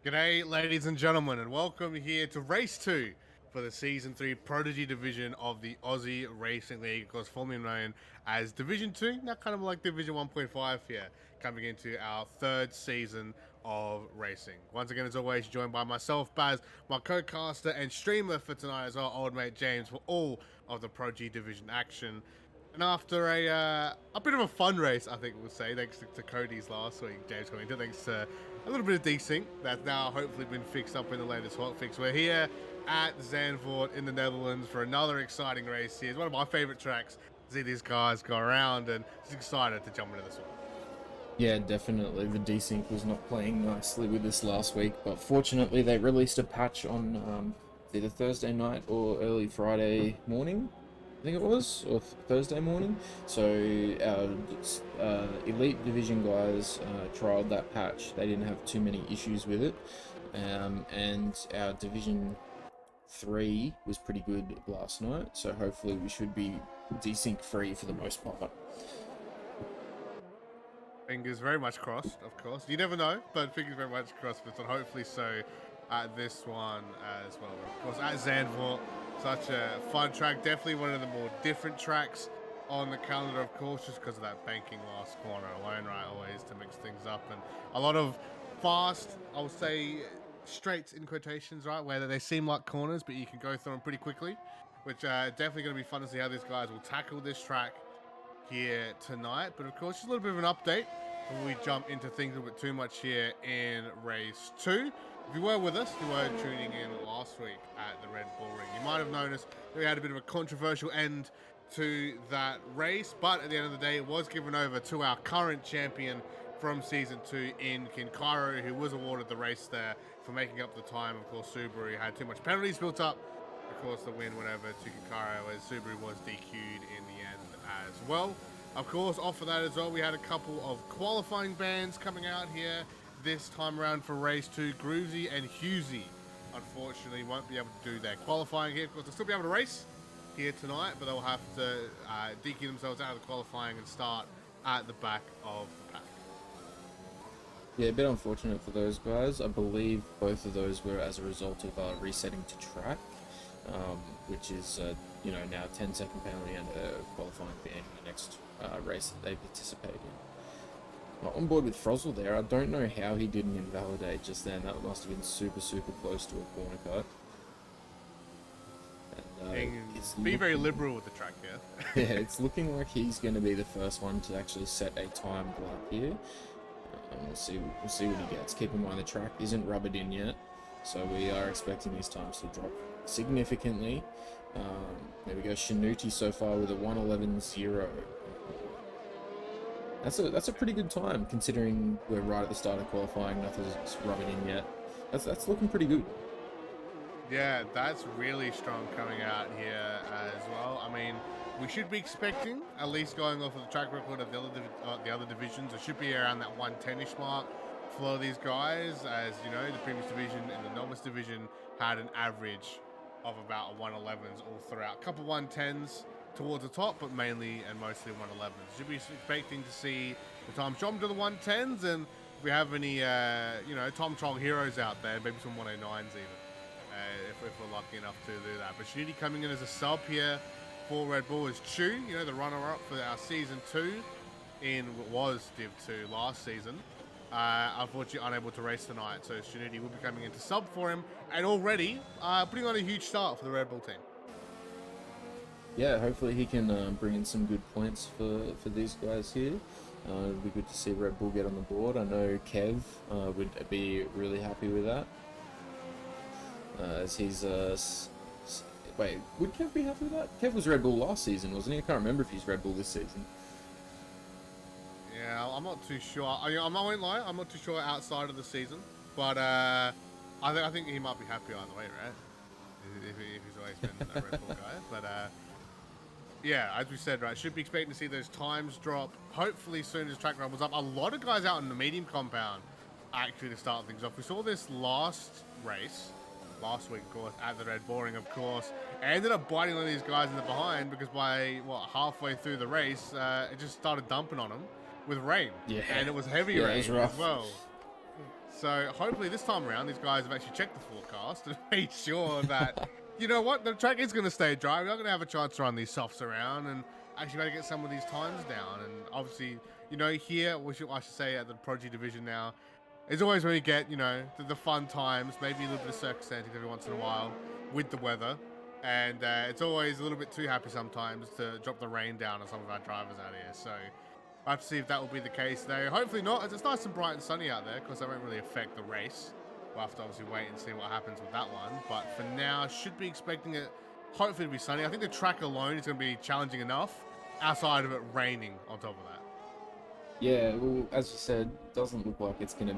G'day, ladies and gentlemen, and welcome here to Race 2 for the Season 3 Prodigy division of the Aussie Racing League, of course, formerly known as Division 2, now kind of like Division 1.5 here, coming into our third season of racing. Once again, as always, joined by myself, Baz, my co-caster and streamer for tonight as well, old mate James, for all of the Prodigy division action. And after a bit of a fun race, I think we'll say, thanks to Cody's last week, James coming to, thanks to a little bit of desync that's now hopefully been fixed up in the latest hotfix. We're here at Zandvoort in the Netherlands for another exciting race here. It's one of my favorite tracks to see these guys go around, and just excited to jump into this one. Yeah, definitely. The desync was not playing nicely with this last week, but fortunately they released a patch on either Thursday night or early Friday morning, I think it was, or Thursday morning. So our Elite Division guys trialed that patch. They didn't have too many issues with it, and our Division 3 was pretty good last night, so hopefully we should be desync free for the most part. Fingers very much crossed, of course. You never know, but fingers very much crossed for this one. Hopefully so at this one as well. Of course, at Zandvoort, such a fun track. Definitely one of the more different tracks on the calendar, of course, just because of that banking last corner alone, right? Always to mix things up. And a lot of fast, I'll say, straights in quotations, right? Where they seem like corners, but you can go through them pretty quickly, which definitely going to be fun to see how these guys will tackle this track here tonight. But of course, just a little bit of an update before we jump into things a bit too much here in race 2. If you were with us, you were tuning in last week at the Red Bull Ring, you might have noticed that we had a bit of a controversial end to that race, but at the end of the day, it was given over to our current champion from season 2 in Kincairo, who was awarded the race there for making up the time. Of course, Subaru had too much penalties built up. Of course, the win went over to Kincairo as Subaru was DQ'd in the end as well. Of course, off of that as well, we had a couple of qualifying bans coming out here this time around for race 2. Groovesy and Husey, unfortunately, won't be able to do their qualifying here. Of course, they'll still be able to race here tonight, but they'll have to DQ themselves out of the qualifying and start at the back of the pack. Yeah, a bit unfortunate for those guys. I believe both of those were as a result of resetting to track, which is now 10-second penalty and a qualifying ban in the next race that they participate in. On board with Frozzle there, I don't know how he didn't invalidate just then. That must have been super close to a corner cut. And, be very liberal with the track here. yeah, it's looking like he's going to be the first one to actually set a timed lap here. We'll see what he gets. Keep in mind the track isn't rubbered in yet, so we are expecting these times to drop significantly. There we go, Shanuti so far with a 1:11.0. That's a pretty good time considering we're right at the start of qualifying. Nothing's rubbing in yet. That's looking pretty good. Yeah, that's really strong coming out here as well. I mean, we should be expecting, at least going off of the track record of the other divisions, it should be around that 110-ish mark for these guys. As you know, the previous division and the novice division had an average of about 111s all throughout. A couple 110s towards the top, but mainly and mostly 111s. Should be expecting to see the time jump to the 110s, and if we have any, Tom Troll heroes out there, maybe some 109s even. If we're lucky enough to do that. But Shinity coming in as a sub here for Red Bull is Chu, the runner-up for our Season 2 in what was Div 2 last season. Unfortunately unable to race tonight, so Shinity will be coming in to sub for him, and already putting on a huge start for the Red Bull team. Yeah, hopefully he can bring in some good points for these guys here. It'll be good to see Red Bull get on the board. I know Kev would be really happy with that. As he's wait, would Kev be happy with that? Kev was Red Bull last season, wasn't he? I can't remember if he's Red Bull this season. Yeah, I'm not too sure. I won't lie, I'm not too sure outside of the season, but I think he might be happy either way, right? If he's always been a Red Bull guy, but yeah, as we said, right, should be expecting to see those times drop hopefully soon as track rumbles up. A lot of guys out in the medium compound actually to start things off. We saw this last race last week, of course, at the Red Bull Ring, of course. I ended up biting one of these guys in the behind because by, halfway through the race, it just started dumping on him with rain. Yeah. And it was heavy Yeah, rain it was rough. as well. So hopefully this time around, these guys have actually checked the forecast and made sure that, you know what, the track is going to stay dry. We're not going to have a chance to run these softs around and actually got to get some of these times down. And obviously, here, I should say at the Prodigy division now, is always when we get, the fun times, maybe a little bit of circumstances every once in a while with the weather. And it's always a little bit too happy sometimes to drop the rain down on some of our drivers out here. So I have to see if that will be the case today. Hopefully not, as it's nice and bright and sunny out there, because that won't really affect the race. We'll have to obviously wait and see what happens with that one. But for now, should be expecting it hopefully to be sunny. I think the track alone is going to be challenging enough outside of it raining on top of that. Yeah, well, as you said, doesn't look like it's going to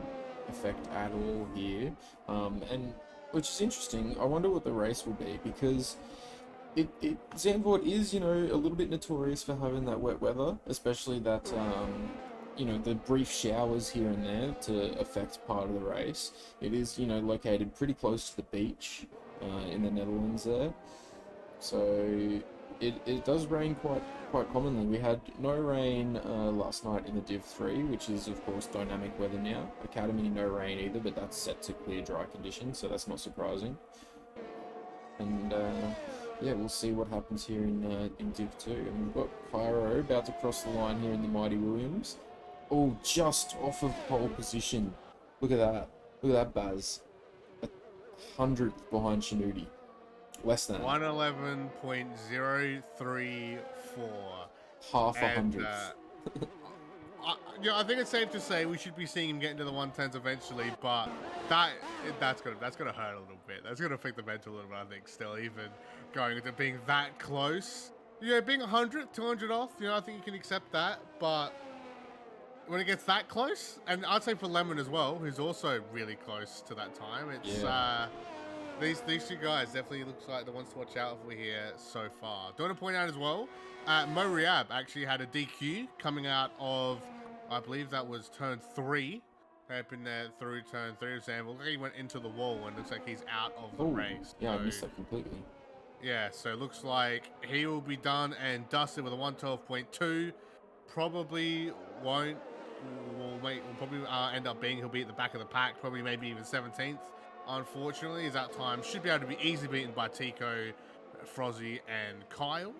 affect at all here. And which is interesting. I wonder what the race will be, because Zandvoort is, a little bit notorious for having that wet weather, especially that, the brief showers here and there to affect part of the race. It is, located pretty close to the beach in the Netherlands there. So it does rain quite commonly. We had no rain last night in the Div 3, which is of course dynamic weather now. Academy, no rain either, but that's set to clear dry conditions, so that's not surprising. And yeah, we'll see what happens here in Div 2. And we've got Cairo about to cross the line here in the Mighty Williams. Oh, just off of pole position. Look at that. Look at that, Baz. 100th behind Shinudi. Less than 111.034. Half a hundredth. I think it's safe to say we should be seeing him get into the 110s eventually, but that's gonna hurt a little bit. That's gonna affect the mental a little bit, I think. Still, even going into being that close, being 100, 200 off, I think you can accept that. But when it gets that close, and I'd say for Lemon as well, who's also really close to that time, it's these two guys definitely looks like the ones to watch out for here so far. Do want to point out as well, Mo Riab actually had a DQ coming out of, I believe that was turn 3. Happened there through turn 3 of Zandvoort. He went into the wall and looks like he's out of the race. Yeah, I missed that completely. Yeah, so it looks like he will be done and dusted with a 112.2. Probably won't. Will probably end up being, he'll be at the back of the pack, probably maybe even 17th. Unfortunately, as that time should be able to be easily beaten by Tico, Frozzy, and Kyle.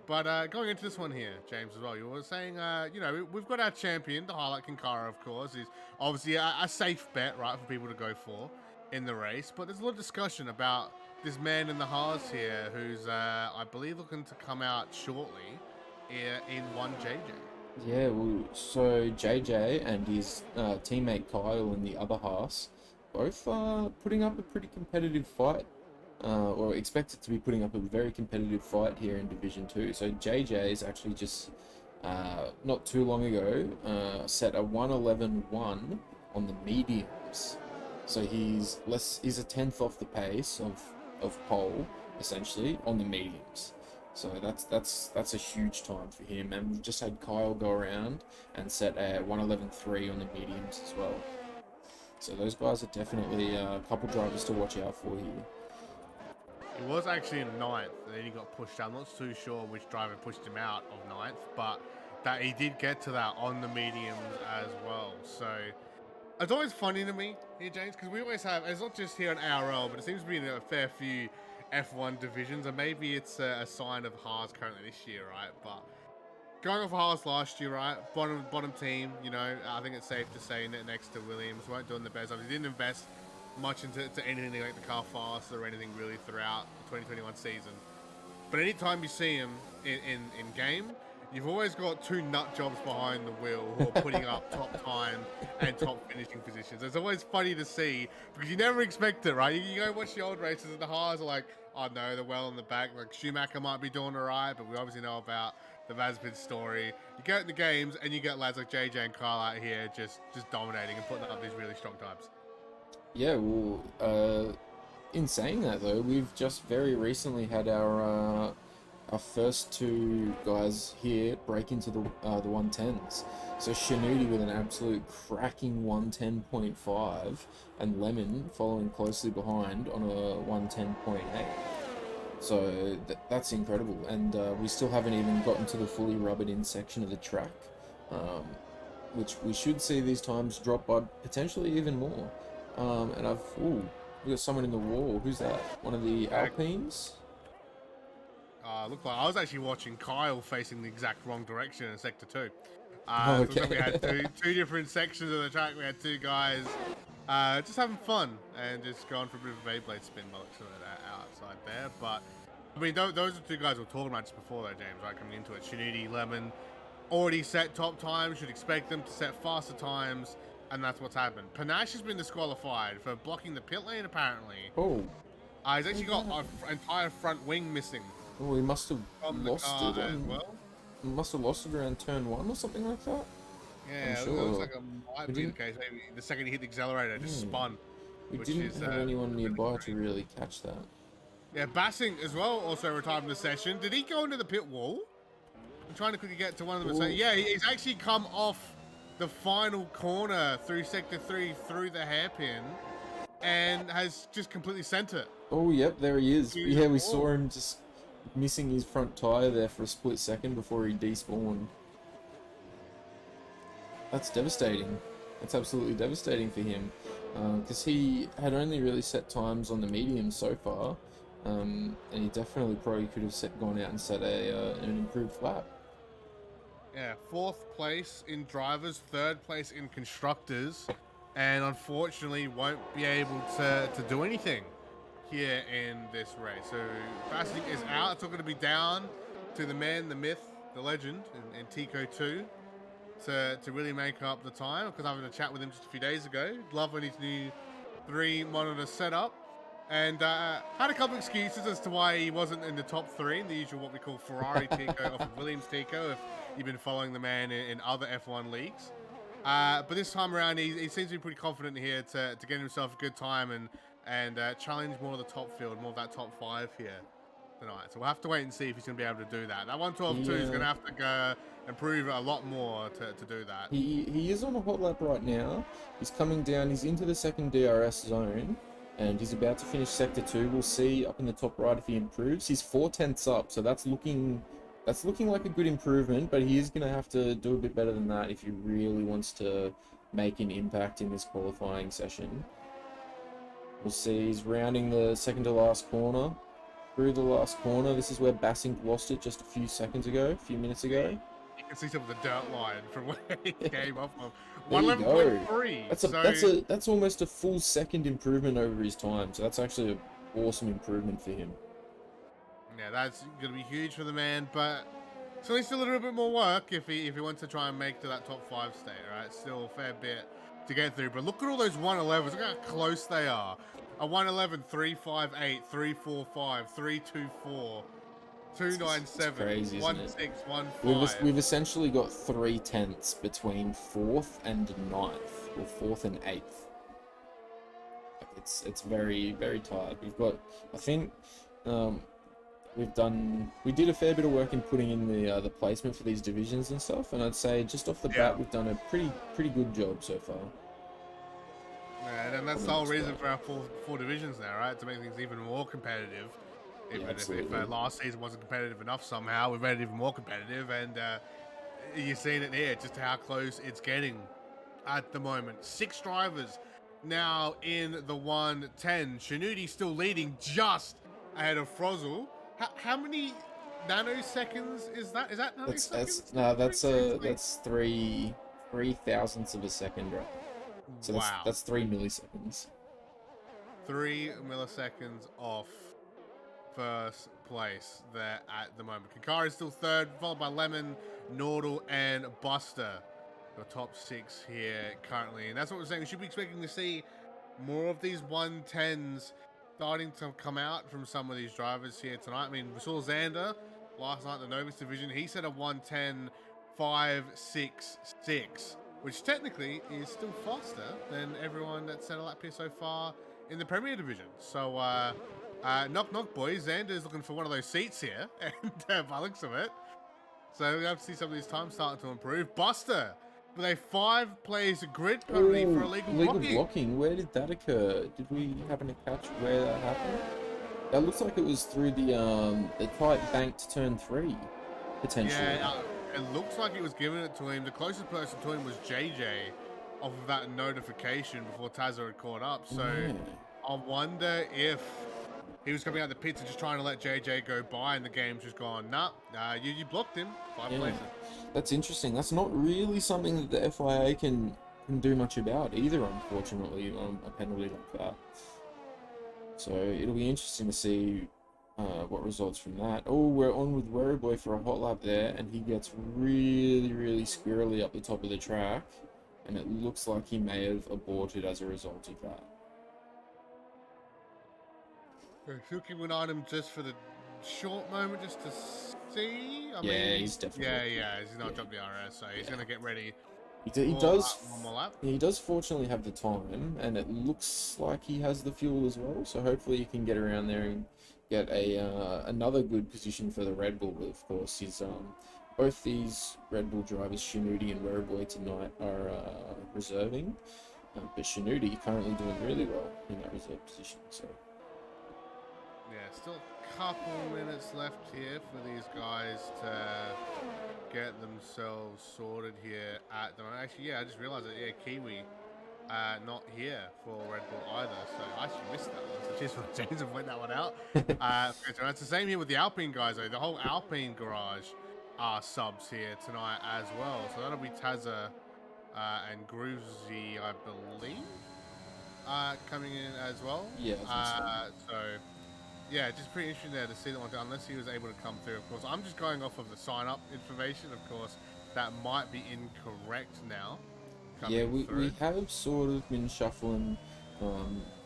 But going into this one here, James, as well, you were saying, we've got our champion, the highlight Kinkara, of course, is obviously a safe bet, right, for people to go for in the race. But there's a lot of discussion about this man in the Haas here, who's, I believe, looking to come out shortly in one JJ. Yeah, well, so JJ and his teammate Kyle in the other Haas both putting up a pretty competitive fight, or expected to be putting up a very competitive fight here in Division 2. So JJ is actually just not too long ago set a 111.1 on the mediums. So he's a tenth off the pace of pole essentially on the mediums. So that's a huge time for him. And we've just had Kyle go around and set a 111.3 on the mediums as well. So those guys are definitely a couple drivers to watch out for here. He was actually in 9th, and then he got pushed out. I'm not too sure which driver pushed him out of 9th, but that he did get to that on the mediums as well. So it's always funny to me here, James, because we always have, it's not just here in ARL, but it seems to be in a fair few F1 divisions, and maybe it's a sign of Haas currently this year, right? But going off Haas last year, right? Bottom team, I think it's safe to say next to Williams, weren't doing the best. He didn't invest much into anything like the car fast or anything really throughout the 2021 season. But anytime you see him in game, you've always got two nut jobs behind the wheel who are putting up top time and top finishing positions. It's always funny to see because you never expect it, right? You go watch the old races and the Haas are like, oh no, they're well in the back. Like Schumacher might be doing all right, but we obviously know about the Mazepin story. You go in the games and you get lads like JJ and Carl out here just dominating and putting up these really strong times. Yeah, well, in saying that though, we've just very recently had our first two guys here break into the 110s. So Shinudi with an absolute cracking 110.5 and Lemon following closely behind on a 110.8. So that's incredible, and we still haven't even gotten to the fully rubbered in section of the track, which we should see these times drop by potentially even more. And we got someone in the wall. Who's that? One of the Uh, Alpines? Looked like I was actually watching Kyle facing the exact wrong direction in Sector 2. Oh, So it looks like we okay. had two different sections of the track. We had two guys just having fun and just going for a bit of a Beyblade spin by the looks of it outside there. But, I mean, those are two guys we were talking about just before though, James, right, coming into it. Shinudi, Lemon, already set top times. Should expect them to set faster times, and that's what's happened. Panache has been disqualified for blocking the pit lane, apparently. Oh, He's actually got an entire front wing missing oh, he must have from the lost car it. as well. Must have lost it around turn 1 or something like that. Yeah, I'm it looks sure. like it might be the case. Maybe the second he hit the accelerator, it just spun. We Which didn't is, have anyone really nearby great. to really catch that. Yeah, Bassing as well also retired from the session. Did he go into the pit wall? I'm trying to quickly get to one of them. Yeah, he's actually come off the final corner through Sector 3 through the hairpin and has just completely sent it. Oh, yep, there he is. To Yeah, the we wall. saw him just missing his front tyre there for a split second before he despawned. That's devastating. That's absolutely devastating for him. Because he had only really set times on the medium so far. And he definitely probably could have gone out and set an improved lap. Yeah, 4th place in drivers, 3rd place in constructors, and unfortunately won't be able to do anything here in this race. So Bassing is out. It's all going to be down to the man, the myth, the legend in Tico 2 to really make up the time, because I was having a chat with him just a few days ago. Loving his new 3-monitor setup. And had a couple excuses as to why he wasn't in the top 3 in the usual what we call Ferrari Tico off of Williams Tico, if you've been following the man in other F1 leagues. But this time around, he seems to be pretty confident here to get himself a good time and challenge more of the top field, more of that top 5 here tonight. So we'll have to wait and see if he's going to be able to do that. That 112.2 is going to have to go improve a lot more to do that. He is on a hot lap right now. He's coming down. He's into the second DRS zone. And he's about to finish Sector 2. We'll see up in the top right if he improves. He's 4/10 up, so that's looking like a good improvement, but he is going to have to do a bit better than that if he really wants to make an impact in this qualifying session. We'll see. He's rounding the second to last corner. Through the last corner, this is where Bassing lost it just a few minutes ago. You can see some of the dirt line from where he came off of. There you go. 111.3. That's almost a full second improvement over his time. So that's actually an awesome improvement for him. Yeah, that's going to be huge for the man, but still needs a little bit more work if he wants to try and make to that top 5 state, right? Still a fair bit to get through, but look at all those 111s. Look how close they are. A 111, 358, 345, 324. 297, crazy, 1615. We've essentially got 3/10 between 4th and 9th, or 4th and 8th. It's very, very tight. We've got, I think, we did a fair bit of work in putting in the placement for these divisions and stuff, and I'd say just off the bat we've done a pretty good job so far. Yeah, and that's the whole reason for our four divisions now, right? To make things even more competitive. Even if last season wasn't competitive enough somehow, we've made it even more competitive, and you've seen it here, just how close it's getting at the moment. 6 drivers now in the 110. Shinudi still leading just ahead of Frozzle. How many nanoseconds is that? Is that nanoseconds? That's 3 thousandths of a second, right? So that's 3 milliseconds. 3 milliseconds off first place there at the moment. Kakari is still 3rd, followed by Lemon, Nordal, and Buster. The top 6 here currently. And that's what we're saying. We should be expecting to see more of these 110s starting to come out from some of these drivers here tonight. I mean, we saw Xander last night in the Novus division. He set a 110.566, which technically is still faster than everyone that's set a lap here so far in the Premier division. So, knock knock, boys. Xander's looking for one of those seats here, and by the looks of it. So we have to see some of these times starting to improve. Buster with a 5 plays grid penalty for illegal blocking. Where did that occur? Did we happen to catch where that happened? That looks like it was through the tight banked turn 3, potentially. Yeah, it looks like it was giving it to him. The closest person to him was JJ. off of that notification before Tazza had caught up. So Yeah. I wonder if he was coming out the pits and just trying to let JJ go by, and the game's just gone, nah, you blocked him 5 Yeah, places. that's interesting. That's not really something that the FIA can do much about either, unfortunately, a penalty like that. So it'll be interesting to see what results from that. Oh, we're on with Werribee for a hot lap there, and he gets really, really squirrely up the top of the track, and it looks like he may have aborted as a result of that. Still keeping an eye on him just for the short moment, just to see. I Yeah, mean, he's definitely. he's not dropped the RS, so he's gonna get ready. He For does. one more lap. He does fortunately have the time, and it looks like he has the fuel as well. So hopefully he can get around there and get a another good position for the Red Bull. But of course, he's both these Red Bull drivers, Shinudi and Werribee tonight, are reserving. But Shinudi currently doing really well in that reserve position. So Yeah, still a couple minutes left here for these guys to get themselves sorted here at the moment. Actually, yeah, I just realized that, yeah, Kiwi not here for Red Bull either, so I actually missed that one. So cheers for the change and point that one out. Okay, so it's the same here with the Alpine guys, though. The whole Alpine garage are subs here tonight as well. So that'll be Tazza and Groovesy, I believe, coming in as well. yeah, So yeah, just pretty interesting there to see that one, unless he was able to come through. Of course, I'm just going off of the sign-up information. Of course, that might be incorrect now. yeah, we Through. have sort of been shuffling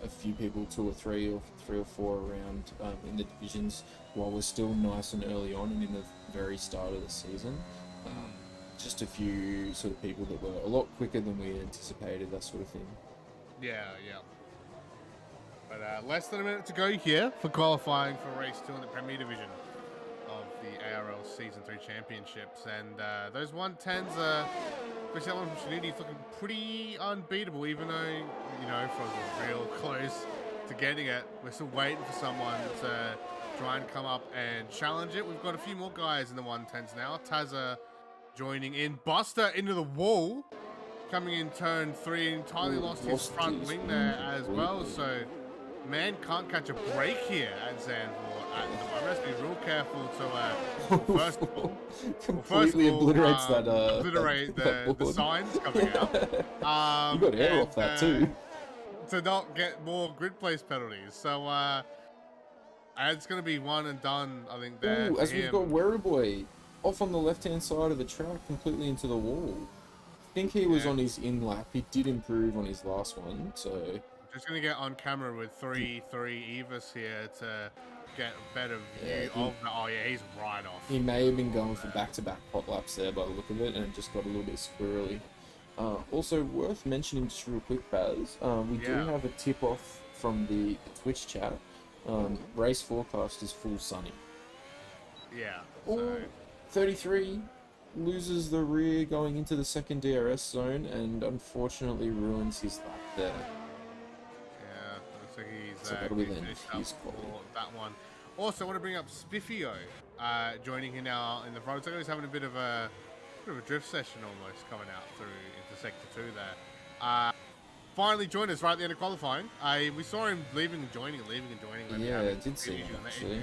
a few people, two or three or four around in the divisions while we're still nice and early on and in the very start of the season. Just a few sort of people that were a lot quicker than we anticipated, that sort of thing. Yeah. But less than a minute to go here for qualifying for race 2 in the Premier Division of the ARL Season 3 Championships. And those 110s are, especially that one from Shinudi, is looking pretty unbeatable, even though, you know, Froz was real close to getting it. We're still waiting for someone to try and come up and challenge it. We've got a few more guys in the 110s now. Tazza joining in. Buster into the wall. Coming in turn 3, entirely lost his front wing there as well. So, man can't catch a break here at Zandvoort at the moment. Has to be real careful to, first of all, completely obliterates that. Obliterate the signs coming out. You got air off that too. To not get more grid place penalties. So, it's going to be one and done, I think, there. Ooh, as we've got Werribee off on the left-hand side of the track, completely into the wall. I think he was on his in lap. He did improve on his last one, so just gonna get on camera with 3-3 Evis here to get a better view of the. Oh yeah, he's right off. He may have been going for back-to-back hot laps there by the look of it, and it just got a little bit squirrely. Also worth mentioning, just real quick, Baz, we do have a tip-off from the Twitch chat. Race forecast is full sunny. Yeah. So 33 loses the rear going into the second DRS zone and unfortunately ruins his lap there. Yeah, looks like he's finished up for that one. Also, I want to bring up Spiffio joining here now in the front. Looks like he's having a bit of a drift session almost coming out through into sector 2 there. Finally joined us right at the end of qualifying. We saw him leaving and joining. Yeah, I did see him actually.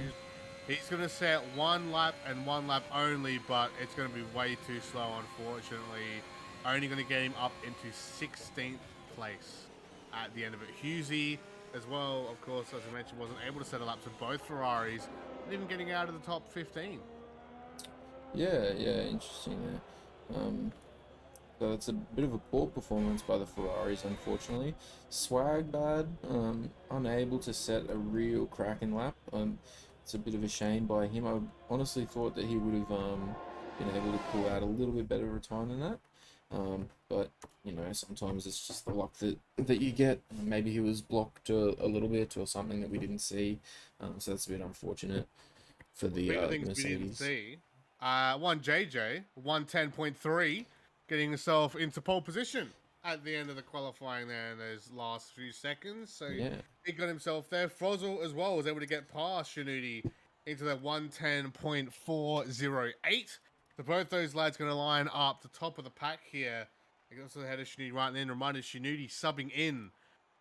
He's going to set 1 lap and 1 lap only, but it's going to be way too slow, unfortunately. Only going to get him up into 16th place at the end of it. Hughesy, as well, of course, as I mentioned, wasn't able to set a lap to both Ferraris, and even getting out of the top 15. Yeah, interesting there. So it's a bit of a poor performance by the Ferraris, unfortunately. Swag bad, unable to set a real cracking lap. It's a bit of a shame by him. I honestly thought that he would have been able to pull out a little bit better of a time than that. But, you know, sometimes it's just the luck that you get. Maybe he was blocked a little bit or something that we didn't see. So that's a bit unfortunate for the Mercedes. We didn't see. One JJ, 110.3, getting himself into pole position at the end of the qualifying there in those last few seconds. So he got himself there. Frozel as well was able to get past Shinudi into that 110.408. So both those lads going to line up the top of the pack here Also ahead of Shinudi right then. Reminder, Shinudi subbing in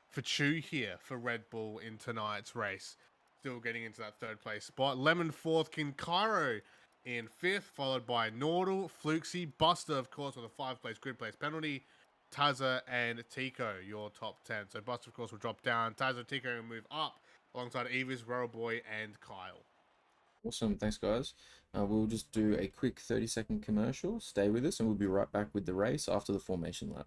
for Chu here for Red Bull in tonight's race. Still getting into that third place spot. Lemon fourth, Kincairo in fifth, followed by Nordal, Fluxy, Buster, of course, with a 5-place grid place penalty. Taza and Tico, your top 10. So Buster, of course, will drop down. Taza, Tico will move up alongside Evis, Royal Boy, and Kyle. Awesome, thanks guys. We'll just do a quick 30-second commercial. Stay with us and we'll be right back with the race after the formation lap.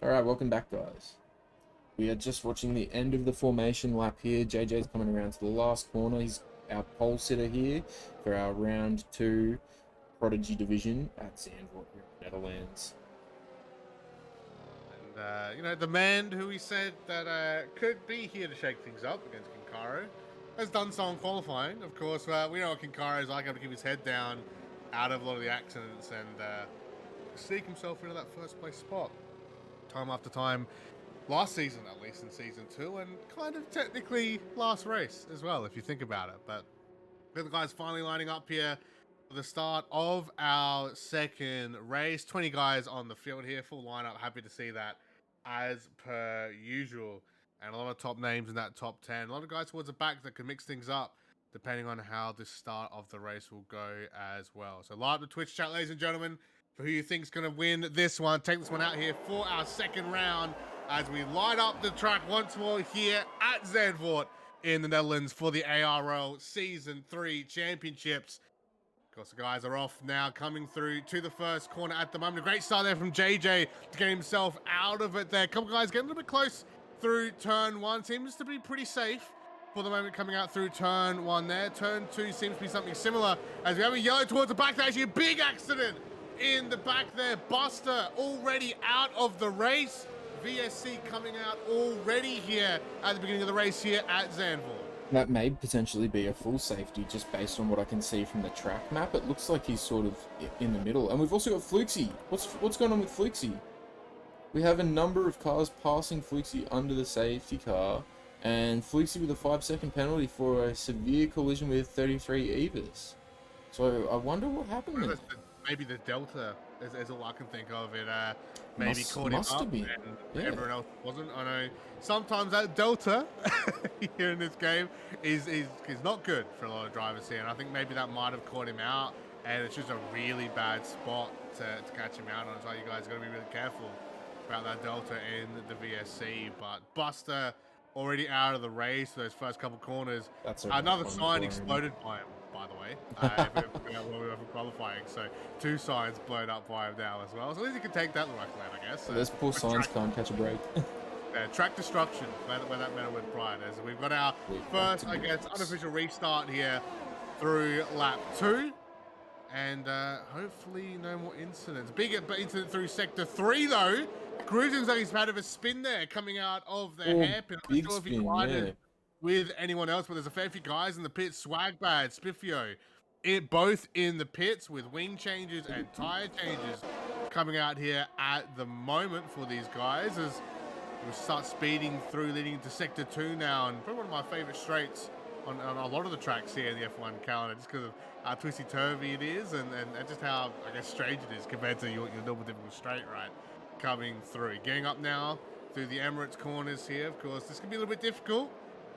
Alright, welcome back guys. We are just watching the end of the formation lap here. JJ's coming around to the last corner. He's our pole sitter here for our round 2 Prodigy division at Zandvoort here in the Netherlands. And, the man who we said that could be here to shake things up against Kincairo has done so in qualifying. Of course, we know what Kincairo is like, able to keep his head down out of a lot of the accidents and sneak himself into that first place spot time after time. Last season, at least in season 2, and kind of technically last race as well, if you think about it. But the guys finally lining up here for the start of our second race. 20 guys on the field here, full lineup. Happy to see that as per usual. And a lot of top names in that top 10. A lot of guys towards the back that can mix things up depending on how the start of the race will go as well. So live the Twitch chat, ladies and gentlemen, for who you think's going to win this one. Take this one out here for our second round as we light up the track once more here at Zandvoort in the Netherlands for the ARL Season 3 Championships. Of course, the guys are off now, coming through to the first corner at the moment. A great start there from JJ to get himself out of it there. A couple guys getting a little bit close through turn 1. Seems to be pretty safe for the moment coming out through turn 1 there. Turn 2 seems to be something similar as we have a yellow towards the back. There's actually a big accident in the back there. Buster already out of the race. VSC coming out already here at the beginning of the race here at Zandvoort. That may potentially be a full safety just based on what I can see from the track map. It looks like he's sort of in the middle. And we've also got Fluxy. What's going on with Fluxy? We have a number of cars passing Fluxy under the safety car. And Fluxy with a 5-second penalty for a severe collision with 33 Evas. So I wonder what happened there. Maybe the Delta is all I can think of. It maybe caught him up and everyone else wasn't. I know sometimes that Delta here in this game is not good for a lot of drivers here. And I think maybe that might have caught him out. And it's just a really bad spot to catch him out on. So you guys got to be really careful about that delta in the VSC, but Buster already out of the race for those first couple corners. That's a rough Another one sign for him. exploded by him, by the way, when we were for qualifying. So 2 signs blown up by him now as well. So at least he can take that the right lane, I guess. Those poor signs can't catch a break. Track destruction, where that medal went prior. So we've got our first, I guess, unofficial restart here through lap 2. And hopefully no more incidents. Big incident through sector 3 though. Cruising's like he's had a spin there coming out of the hairpin. I'm not sure if he collided with anyone else, but there's a fair few guys in the pits. Swagbad, Spiffio, both in the pits with wing changes and tire changes coming out here at the moment for these guys as we start speeding through, leading into sector 2 now, and probably one of my favorite straights on a lot of the tracks here in the F1 calendar, just because of how twisty-turvy it is and just how, I guess, strange it is compared to your normal typical straight, right, coming through. Getting up now through the Emirates corners here, of course. This can be a little bit difficult,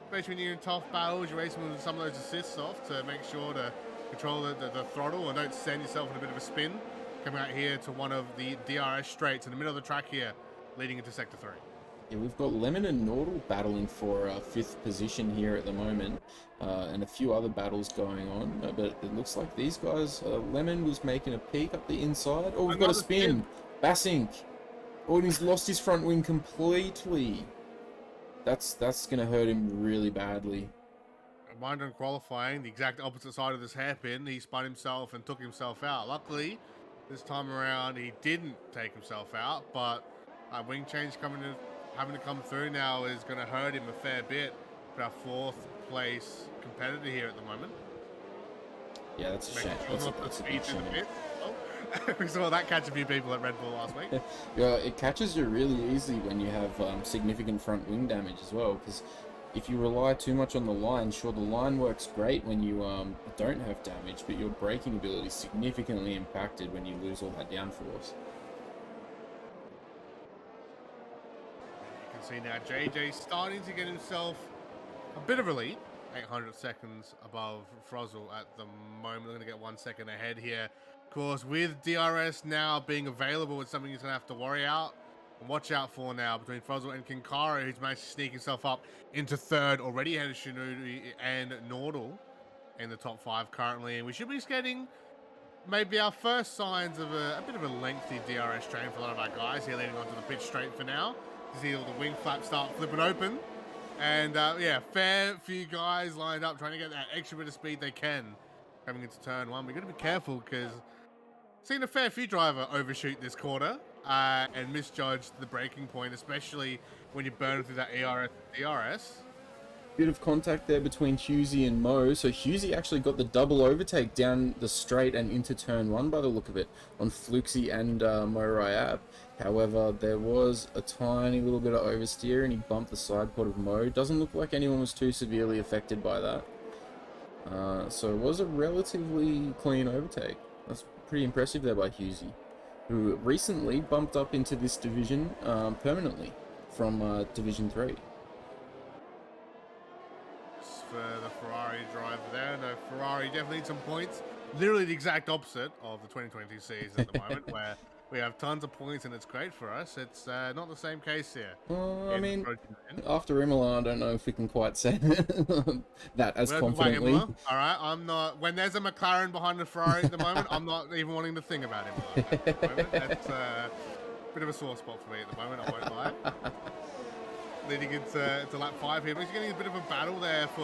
especially when you're in tough battles. You're racing with some of those assists off to make sure to control the throttle and don't send yourself in a bit of a spin. Coming out here to one of the DRS straights in the middle of the track here, leading into sector 3. Yeah, we've got Lemon and Nordal battling for 5th position here at the moment, and a few other battles going on, but it looks like these guys, Lemon was making a peek up the inside. Oh, we've got a spin. Bassink. Oh, and he's lost his front wing completely. That's going to hurt him really badly. Mind on qualifying, the exact opposite side of this hairpin, he spun himself and took himself out. Luckily, this time around, he didn't take himself out, but wing change having to come through now is going to hurt him a fair bit for our 4th place competitor here at the moment. Yeah, that's a shame. That's a big shame. We saw that catch a few people at Red Bull last week. Yeah, it catches you really easily when you have significant front wing damage as well, because if you rely too much on the line, sure, the line works great when you don't have damage, but your braking ability is significantly impacted when you lose all that downforce. See now, JJ starting to get himself a bit of a lead, 800 seconds above Frozzle at the moment. We're going to get 1 second ahead here. Of course, with DRS now being available, it's something he's going to have to worry out and watch out for now between Frozzle and Kinkaro, who's managed to sneak himself up into 3rd, already ahead of Shinudi and Nordal in the top 5 currently. And we should be getting maybe our first signs of a bit of a lengthy DRS train for a lot of our guys here leading onto the pitch straight for now. You see all the wing flaps start flipping open. And yeah, fair few guys lined up trying to get that extra bit of speed they can coming into turn 1. We've got to be careful because seen a fair few driver overshoot this quarter and misjudge the braking point, especially when you burn through that ARL DRS. Bit of contact there between Husey and Mo. So Husey actually got the double overtake down the straight and into turn 1 by the look of it on Fluxy and Mo Ryab. However, there was a tiny little bit of oversteer and he bumped the side pod of Mo. Doesn't look like anyone was too severely affected by that. So it was a relatively clean overtake. That's pretty impressive there by Husey, who recently bumped up into this division permanently from Division 3. For the Ferrari driver there. No, Ferrari definitely needs some points. Literally the exact opposite of the 2022 season at the moment, where we have tons of points and it's great for us. It's not the same case here. I mean, after Imola, I don't know if we can quite say that as confidently. All right, I'm not. When there's a McLaren behind the Ferrari at the moment, I'm not even wanting to think about Imola at the moment. That's a bit of a sore spot for me at the moment, I won't lie. Leading into lap 5 here. But he's getting a bit of a battle there for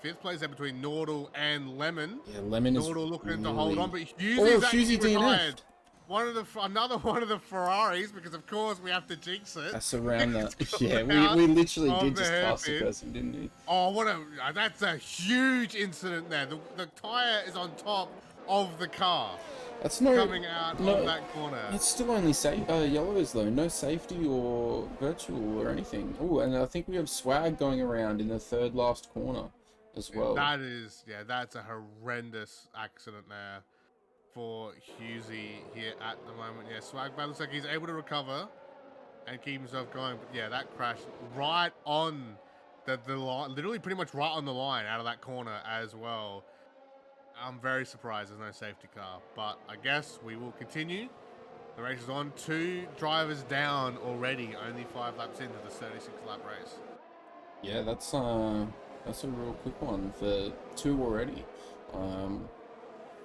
5th place there between Nordal and Lemon. Yeah, Lemon is Nordal looking to hold on, but Husey DNF'd. Another one of the Ferraris, because of course we have to jinx it. That's around that. Yeah, we literally did just pass the person, didn't we? Oh, that's a huge incident there. The tyre is on top of the car. That's not coming out of that corner. It's still only yellows though, no safety or virtual or anything. Oh, and I think we have swag going around in the 3rd last corner as well. That's a horrendous accident there for Husey here at the moment. Yeah, swag looks like he's able to recover and keep himself going. But yeah, that crash right on the line, literally pretty much right on the line out of that corner as well. I'm very surprised there's no safety car, but I guess we will continue The race is on. 2 drivers down already. Only 5 laps into the 36-lap race. Yeah, that's a real quick one for 2 already.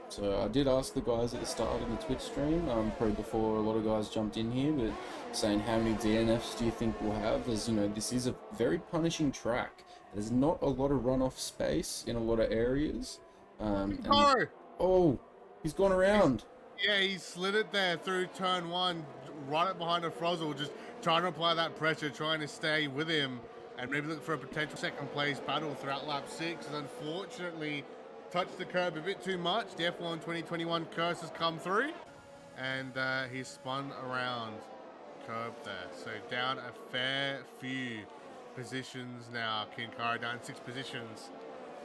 So I did ask the guys at the start of the Twitch stream, probably before a lot of guys jumped in here, but saying how many DNFs do you think we'll have? As you know, this is a very punishing track. There's not a lot of runoff space in a lot of areas. And oh, he's gone around. He slid it there through turn 1, right up behind the Frozzle, just trying to apply that pressure, trying to stay with him, and maybe look for a potential second place battle throughout lap 6. And unfortunately, touched the curb a bit too much. The F1 2021 curse has come through, and he's spun around curb there. So down a fair few positions now. Kinkara down 6 positions,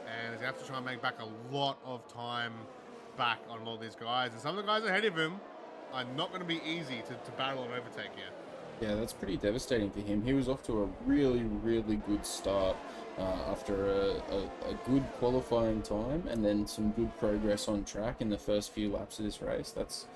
and he's have to try and make back a lot of time back on all these guys. And some of the guys ahead of him are not going to be easy to battle and overtake here. Yeah, that's pretty devastating for him. He was off to a really, really good start after a good qualifying time and then some good progress on track in the first few laps of this race. That's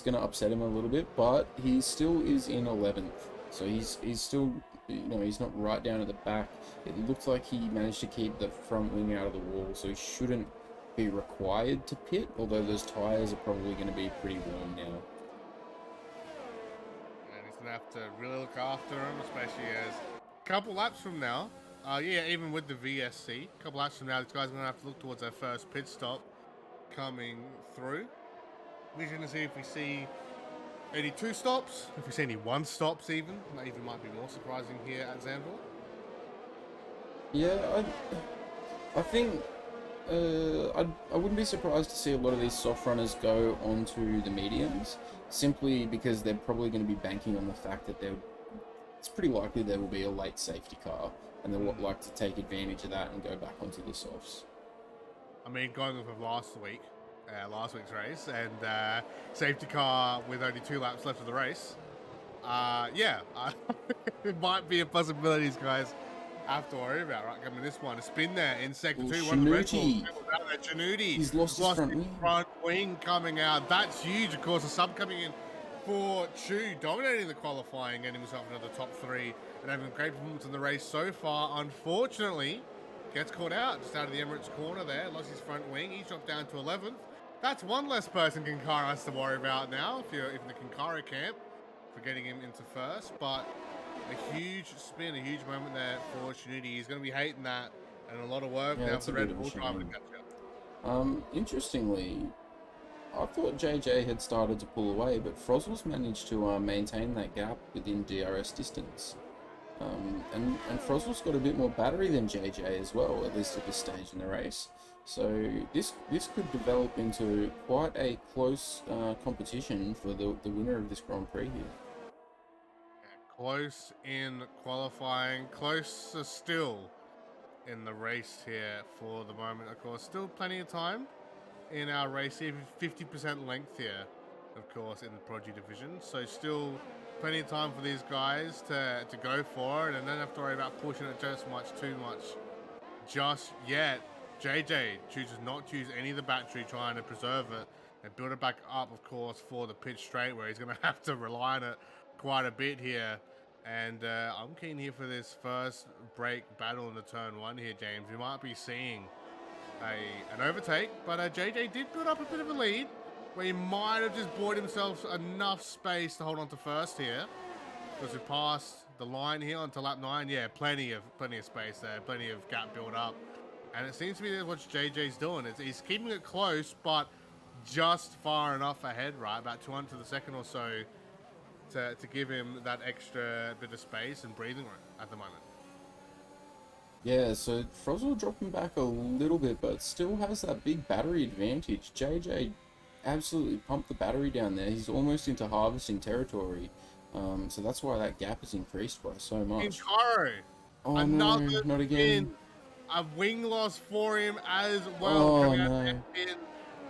going to upset him a little bit, but he still is in 11th. So he's still, you know, he's not right down at the back. It looks like he managed to keep the front wing out of the wall, so he shouldn't be required to pit, although those tyres are probably going to be pretty warm now. Gonna have to really look after him, especially as a couple laps from now, even with the VSC, a couple laps from now, these guys are gonna have to look towards their first pit stop coming through. We're gonna see if we see any 2 stops, if we see any 1 stops even. That even might be more surprising here at Zandvoort. Yeah, I think I wouldn't be surprised to see a lot of these soft runners go onto the mediums, simply because they're probably going to be banking on the fact that it's pretty likely there will be a late safety car, and they'll like to take advantage of that and go back onto the softs. I mean, going off of last week's race, and safety car with only 2 laps left of the race, it might be a possibility, guys. Have to worry about, right? Coming this one, a spin there in sector 2. One of the Red Bulls out there. Chanuti. He's lost his front wing coming out. That's huge. Of course, a sub coming in for Chu, dominating the qualifying, getting himself into the top 3 and having a great performance in the race so far. Unfortunately, gets caught out just out of the Emirates corner there. Lost his front wing. He's dropped down to 11th. That's 1 less person Kinkara has to worry about now if you're in the Kinkara camp for getting him into first. But a huge spin, a huge moment there for Chanuti. He's going to be hating that, and a lot of work now for the Red Bull driver to catch up. Interestingly, I thought JJ had started to pull away, but Frozzle's managed to maintain that gap within DRS distance. And Frozzle's got a bit more battery than JJ as well, at least at this stage in the race. So this could develop into quite a close competition for the winner of this Grand Prix here. Close in qualifying, closer still in the race here for the moment. Of course, still plenty of time in our race here, 50% length here, of course, in the Prodigy division. So still plenty of time for these guys to go for it, and don't have to worry about pushing it too much just yet. JJ chooses not to use any of the battery, trying to preserve it and build it back up, of course, for the pitch straight, where he's going to have to rely on it quite a bit here. And I'm keen here for this first break battle in the turn 1 here, James. We might be seeing an overtake, but JJ did build up a bit of a lead, where he might have just bought himself enough space to hold on to first here. Because we passed the line here onto lap 9. Yeah, plenty of space there, plenty of gap build up. And it seems to be what JJ's doing. He's keeping it close, but just far enough ahead, right? About 200 to the second or so to give him that extra bit of space and breathing room at the moment. Yeah, so Frozzle dropping back a little bit, but still has that big battery advantage. JJ absolutely pumped the battery down there. He's almost into harvesting territory. So that's why that gap has increased by so much. Kinkara, another no, not again. Spin. A wing loss for him as well. Oh, no. In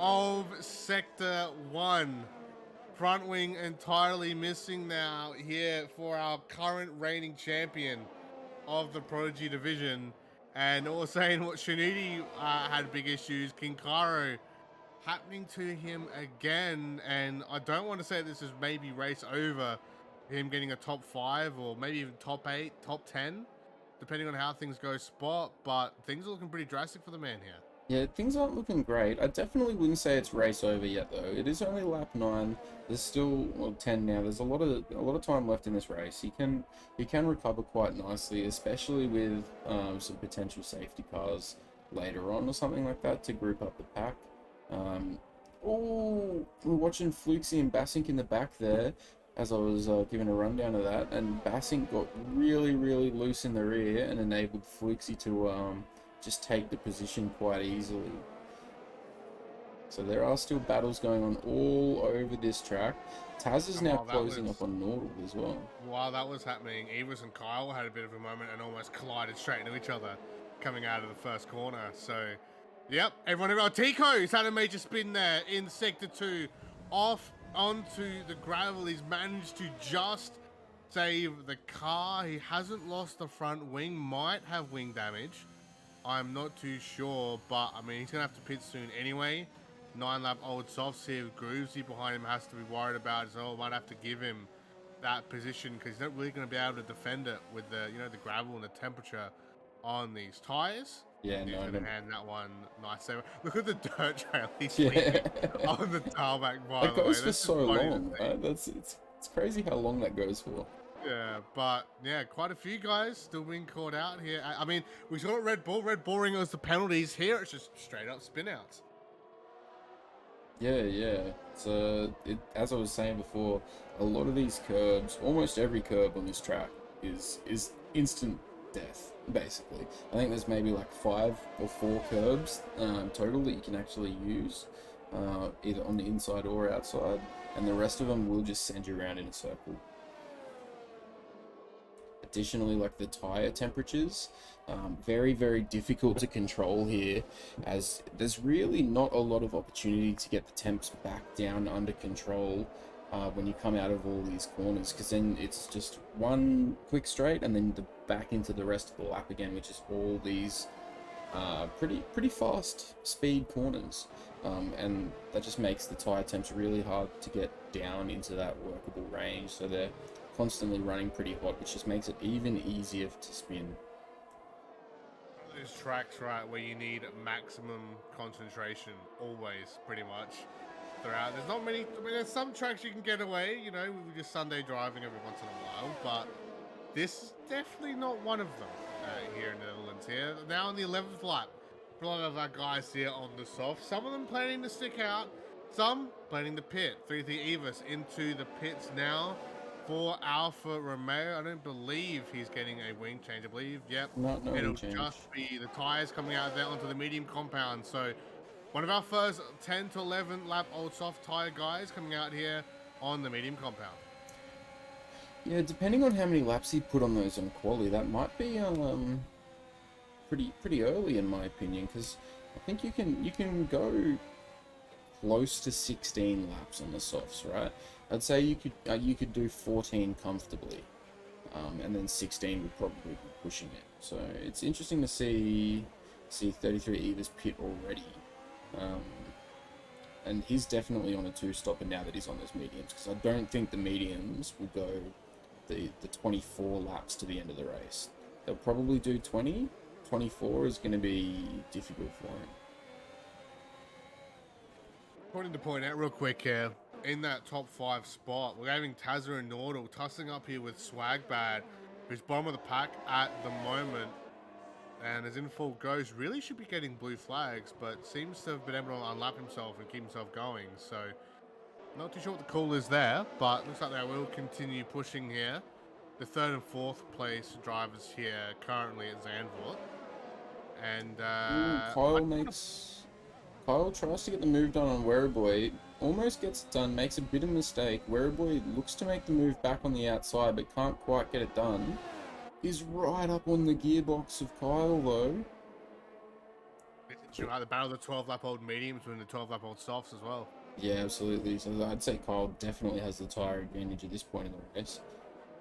of sector 1. Front wing entirely missing now here for our current reigning champion of the Prodigy division. And all saying what Chanuti had big issues. Kinkara happening to him again, and I don't want to say this is maybe race over him getting a top 5 or maybe even top 8, top 10, depending on how things go spot, but things are looking pretty drastic for the man here. Yeah, things aren't looking great. I definitely wouldn't say it's race over yet, though. It is only lap 9. There's still, well, 10 now. There's a lot of time left in this race. He can recover quite nicely, especially with some potential safety cars later on or something like that to group up the pack. Oh, we're watching Fluxy and Bassink in the back there as I was giving a rundown of that, and Bassink got really, really loose in the rear and enabled Fluxy to just take the position quite easily. So there are still battles going on all over this track. Taz is now closing up on Nordal as well. While that was happening, Evers and Kyle had a bit of a moment and almost collided straight into each other coming out of the first corner. So, yep, everyone around. Tico's had a major spin there in Sector 2. Off onto the gravel. He's managed to just save the car. He hasn't lost the front wing. Might have wing damage. I'm not too sure, but I mean, he's going to have to pit soon anyway. 9-lap old softs here. Groovesy behind him has to be worried about as well. Might have to give him that position because he's not really going to be able to defend it with the, you know, the gravel and the temperature on these tires. Yeah, no. And that one, nice save. Look at the dirt trail he's leaving on the tarmac, by the way. That goes for so long, right? It's crazy how long that goes for. Yeah, but yeah, quite a few guys still being caught out here. I mean, we saw it Red Bull. Red Bull ring us the penalties. Here it's just straight up spin outs. Yeah. So, as I was saying before, a lot of these curbs, almost every curb on this track is instant death, basically. I think there's maybe like 5 or 4 curbs total that you can actually use, either on the inside or outside, and the rest of them will just send you around in a circle. Additionally, like the tire temperatures, very, very difficult to control here, as there's really not a lot of opportunity to get the temps back down under control when you come out of all these corners, because then it's just one quick straight and then back into the rest of the lap again, which is all these pretty fast speed corners, and that just makes the tire temps really hard to get down into that workable range. So they're constantly running pretty hot, which just makes it even easier to spin. There's tracks, right, where you need maximum concentration always, pretty much throughout. There's not many. I mean, there's some tracks you can get away, you know, with just Sunday driving every once in a while, but this is definitely not one of them here in the Netherlands. Here now on the 11th lap, a lot of our guys here on the soft. Some of them planning to stick out, some planning to pit. 3-3 Evis into the pits now. For Alfa Romeo, I don't believe he's getting a wing change. I believe, yep, it'll just be the tires coming out of there onto the medium compound. So one of our first 10 to 11 lap old soft tire guys coming out here on the medium compound. Yeah, depending on how many laps he put on those on quali, that might be pretty early in my opinion, because I think you can go close to 16 laps on the softs, right? I'd say you could do 14 comfortably, and then 16 would probably be pushing it. So it's interesting to see 33 Eva's pit already, and he's definitely on a 2-stopper now that he's on those mediums, because I don't think the mediums will go the 24 laps to the end of the race. They'll probably do 20. 24 is going to be difficult for him. Important to point out real quick here, in that top 5 spot, we're having Tazza and Nordal tussling up here with Swagbad, who's bottom of the pack at the moment and is in full ghost. Really should be getting blue flags, but seems to have been able to unlap himself and keep himself going. So not too sure what the call is there, but looks like they will continue pushing here. The 3rd and 4th place drivers here currently at Zandvoort. And Kyle tries to get the move done on Werribee, almost gets it done, makes a bit of a mistake. Werribee looks to make the move back on the outside, but can't quite get it done. He's right up on the gearbox of Kyle, though. The battle of the 12-lap-old mediums and the 12-lap-old softs as well. Yeah, absolutely. So I'd say Kyle definitely has the tyre advantage at this point in the race.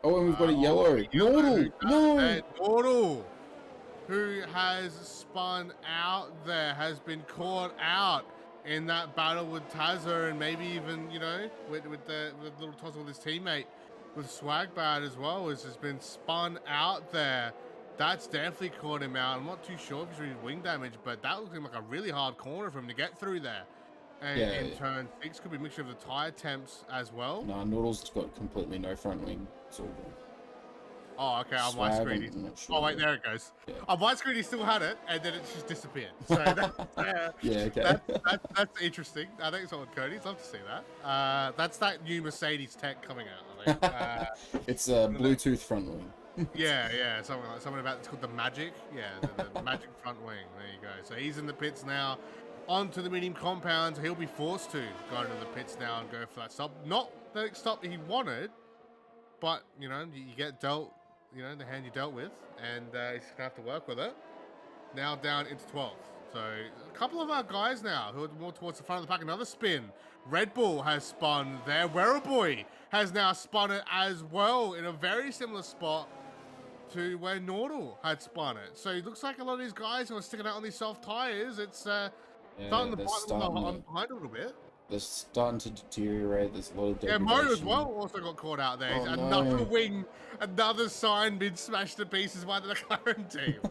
Oh, and we've got a yellow. Nordal! No! Nordal, who has spun out there, has been caught out in that battle with Tazza, and maybe even, you know, with the little tussle with his teammate with Swagbad as well, has just been spun out there. That's definitely caught him out. I'm not too sure if he's doing wing damage, but that looks like a really hard corner for him to get through there. And Yeah. in turn 6 could be a mixture of the tire temps as well. Nah, Noodle's got completely no front wing. It's all good. Oh, okay, on my Swag, screen. I'm not sure. Oh, wait, there it goes. Yeah. On my screen, he still had it, and then it just disappeared. So yeah, okay. that's interesting. I think it's on Cody. I'd love to see that. That's that new Mercedes tech coming out, I think. It's a Bluetooth front wing. yeah, something about it's called the Magic. Yeah, the Magic front wing. There you go. So he's in the pits now, onto the medium compound. He'll be forced to go into the pits now and go for that stop. Not the stop he wanted, but you know, you get dealt, you know, the hand you dealt with, and he's gonna have to work with it. Now down into 12th. So a couple of our guys now who are more towards the front of the pack. Another spin. Red Bull has spun there. Werrowboy has now spun it as well in a very similar spot to where Nordal had spun it. So it looks like a lot of these guys who are sticking out on these soft tires, it's starting to bite them behind a little bit. They're starting to deteriorate. There's a lot of degradation. Yeah, Mo as well also got caught out there. Oh, another wing, another sign being smashed to pieces by the McLaren team.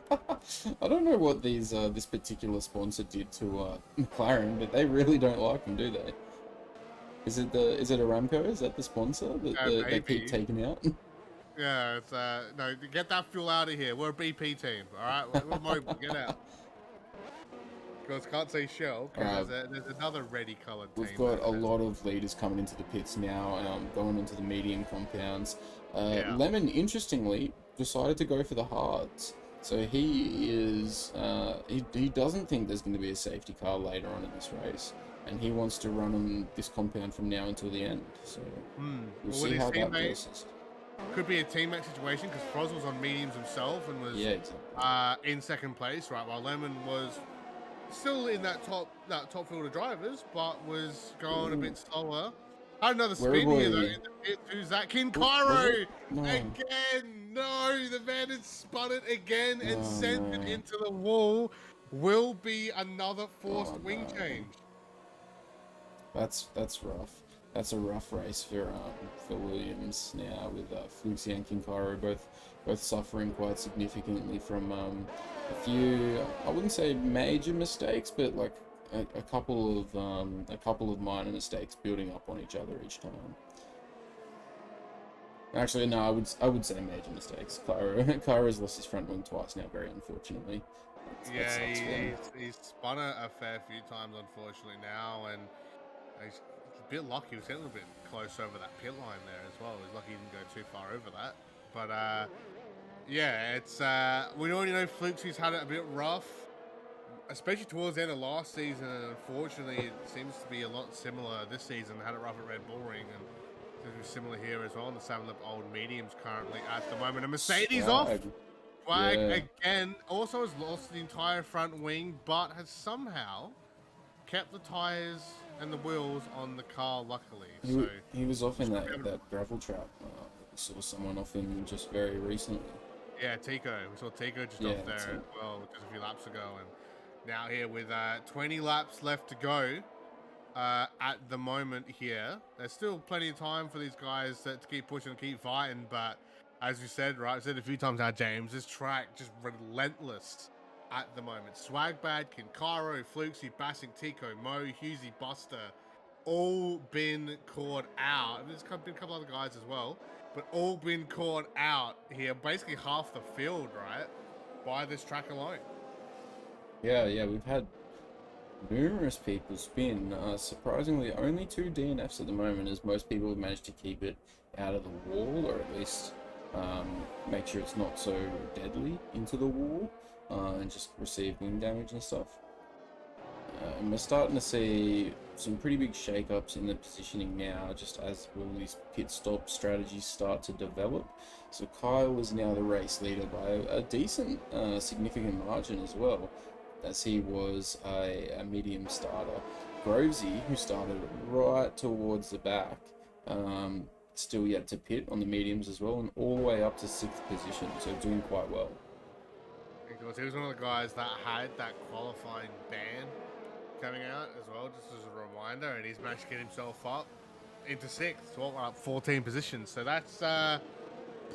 I don't know what these this particular sponsor did to McLaren, but they really don't like them, do they? Is it Aramco? Is that the sponsor that they keep taking out? Yeah, it's no, get that fuel out of here. We're a BP team, all right? We're mobile. Get out. Because can't say Shell, because there's another ready coloured team. We've got a lot of leaders coming into the pits now, and going into the medium compounds. Lemon, interestingly, decided to go for the hards. So he is he doesn't think there's going to be a safety car later on in this race, and he wants to run on this compound from now until the end. So we'll see how that goes. Could be a teammate situation because Froz was on mediums himself and was in second place, right? While Lemon was still in that top field of drivers, but was going a bit slower. Had another spin here though. In the pit. Who's that? Kin Cairo again. No, the man has spun it again and sent it into the wall. Will be another forced wing change. That's rough. That's a rough race for Williams now, with Fluxy and Kin Cairo both suffering quite significantly from a few, I wouldn't say major mistakes, but like a couple of minor mistakes building up on each other each time. Actually, no, I would say major mistakes. Cairo's lost his front wing twice now, very unfortunately. He's spun it a fair few times, unfortunately now, and he's a bit lucky. He was getting a little bit close over that pit line there as well. He's lucky he didn't go too far over that. But yeah, it's we already know Fluxy's had it a bit rough, especially towards the end of last season. And unfortunately, it seems to be a lot similar this season. They had it rough at Red Bull Ring, and seems to be similar here as well. On the Seven Up Old Mediums currently at the moment. And Mercedes off. Flag again. Also has lost the entire front wing, but has somehow kept the tires and the wheels on the car, luckily. He was off in that gravel trap. Saw someone off him just very recently. Yeah, Tico. We saw Tico just off there as well, just a few laps ago. And now here with 20 laps left to go at the moment here. There's still plenty of time for these guys to keep pushing and keep fighting, but as you said, right, I've said a few times now, James, this track just relentless at the moment. Swagbad, Kin Cairo, Fluxy, Bassing, Tico, Mo, Husey, Buster, all been caught out. There's been a couple other guys as well, but all been caught out here. Basically half the field, right, by this track alone. Yeah, we've had numerous people spin. Surprisingly, only 2 DNFs at the moment, as most people have managed to keep it out of the wall, or at least make sure it's not so deadly into the wall, and just receive wing damage and stuff. And we're starting to see some pretty big shake-ups in the positioning now, just as all these pit stop strategies start to develop. So Kyle is now the race leader by a decent, significant margin as well, as he was a medium starter. Grovesy, who started right towards the back, still yet to pit on the mediums as well, and all the way up to 6th position, so doing quite well. Because he was one of the guys that had that qualifying ban coming out as well, just as a reminder, and he's managed to get himself up into 6th, so up 14 positions. So that's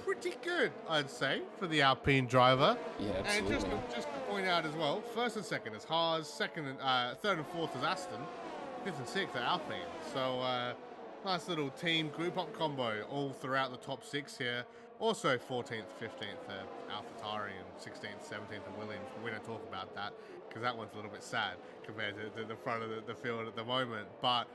pretty good, I'd say, for the Alpine driver. Yeah, And absolutely. just to point out as well, first and second is Haas, third and fourth is Aston, fifth and sixth are Alpine. So nice little team group up combo all throughout the top 6 here. Also 14th, 15th AlphaTauri, and 16th, 17th and Williams. We don't talk about that because that one's a little bit sad compared to the front of the field at the moment. But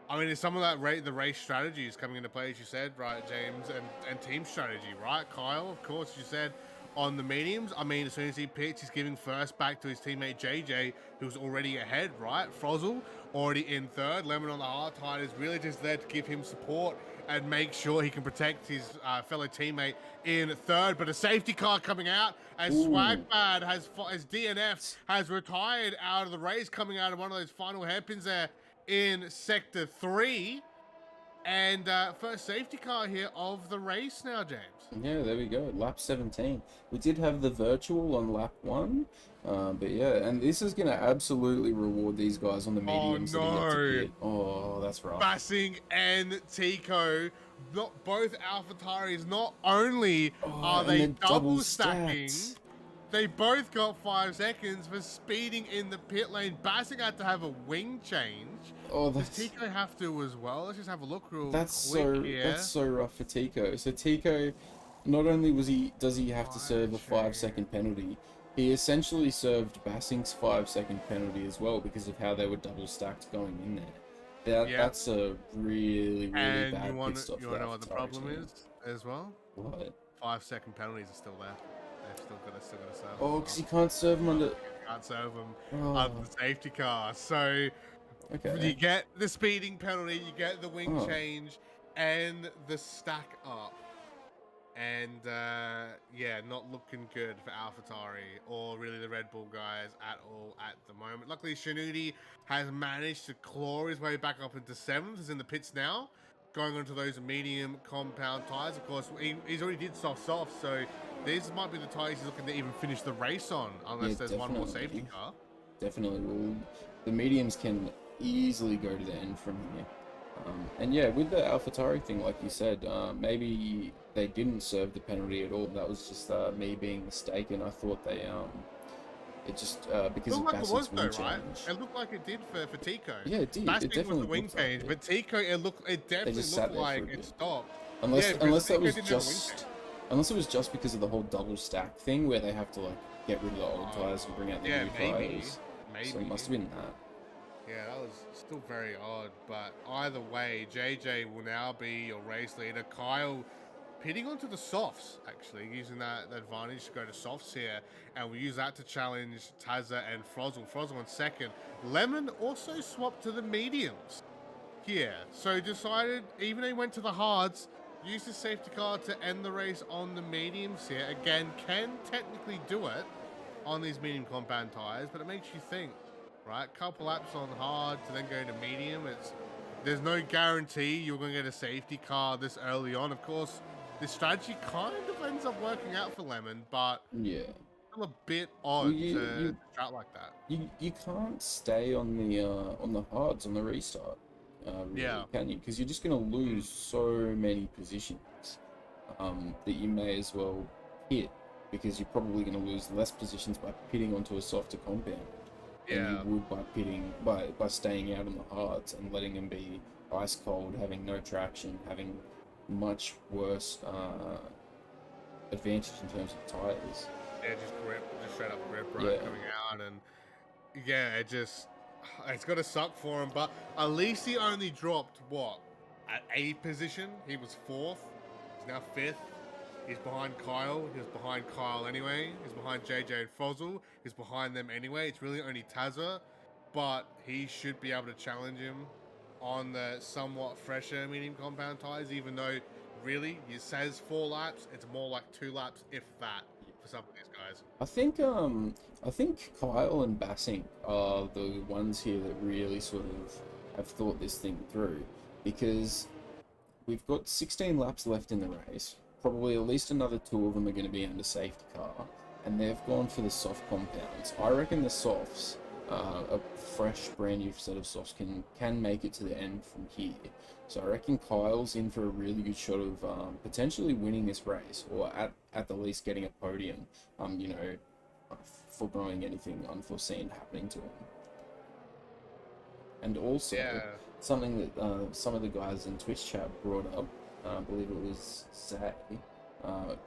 I mean, it's some of that the race strategy is coming into play, as you said, right, James, and team strategy, right? Kyle, of course, you said on the mediums. I mean, as soon as he pits, he's giving first back to his teammate JJ, who's already ahead, right? Frozel already in third. Lemon on the hard tide is really just there to give him support and make sure he can protect his fellow teammate in third. But a safety car coming out as Swagbad as DNF has retired out of the race, coming out of one of those final hairpins there in sector 3. And first safety car here of the race now, James. Yeah, there we go. Lap 17. We did have the virtual on lap 1. But yeah, and this is going to absolutely reward these guys on the mediums that are yet to pit. Oh, that's rough. Bassing and Tico, both AlphaTauris, not only are they double stacking, they both got 5 seconds for speeding in the pit lane. Bassing had to have a wing change. Oh, does Tico have to as well? Let's just have a look real that's quick here. That's so rough for Tico. So Tico, not only does he have to serve a 5-second penalty, he essentially served Bassing's 5-second penalty as well because of how they were double stacked going in there. That's a really bad pit stop. You want to know what the problem is as well? What? 5-second penalties are still there. They've still got to serve. Oh, because you can't serve them under. Can't serve them under the safety car. So you get the speeding penalty, you get the wing change, and the stack up. And yeah, not looking good for AlphaTauri or really the Red Bull guys at all at the moment. Luckily, Shinudi has managed to claw his way back up into 7th. He's in the pits now, going onto those medium compound tires. Of course, he's already did soft, so these might be the tires he's looking to even finish the race on, unless there's one more safety car. Definitely. Well, the mediums can easily go to the end from here. And yeah, with the AlphaTauri thing, like you said, maybe they didn't serve the penalty at all. That was just me being mistaken. I thought they it just because of Bassett's wing change. It looked like it did for Tico. Yeah, it did. Bassett it definitely was the wing change, but Tico, it definitely looked like it stopped. Unless that was unless it was just because of the whole double stack thing where they have to like get rid of the old tires and bring out the new tires. Maybe. So it must have been that. Yeah, that was still very odd, but either way, JJ will now be your race leader. Kyle pitting onto the softs, actually, using that advantage to go to softs here, and we'll use that to challenge Tazza and Frozel. Frozel on second. Lemon also swapped to the mediums here, so decided, even though he went to the hards, used his safety car to end the race on the mediums here. Again, can technically do it on these medium compound tires, but it makes you think. Right, couple laps on hard to then go to medium. There's no guarantee you're going to get a safety car this early on. Of course, this strategy kind of ends up working out for Lemon, but yeah, still a bit odd to start like that. You can't stay on the hards on the restart, really, can you? Because you're just going to lose so many positions that you may as well hit, because you're probably going to lose less positions by pitting onto a softer compound. And you would by staying out on the hards and letting them be ice cold, having no traction, having much worse advantage in terms of tires. Yeah, just straight up grip, right, coming out, and it's gonna suck for him. But at least he only dropped at 8th position. He was 4th. He's now 5th. He's behind Kyle. He was behind Kyle anyway. He's behind JJ and Frozel. He's behind them anyway. It's really only Tazza, but he should be able to challenge him on the somewhat fresher medium compound tires, even though really it says 4 laps. It's more like 2 laps, if that, for some of these guys. I think Kyle and Bassing are the ones here that really sort of have thought this thing through, because we've got 16 laps left in the race. Probably at least another 2 of them are going to be under safety car, and they've gone for the soft compounds. I reckon the softs a fresh, brand new set of softs can make it to the end from here. So I reckon Kyle's in for a really good shot of potentially winning this race, or at the least getting a podium. You know, foregoing anything unforeseen happening to him. And also, Yeah. something that some of the guys in Twitch chat brought up, I believe it was Zay,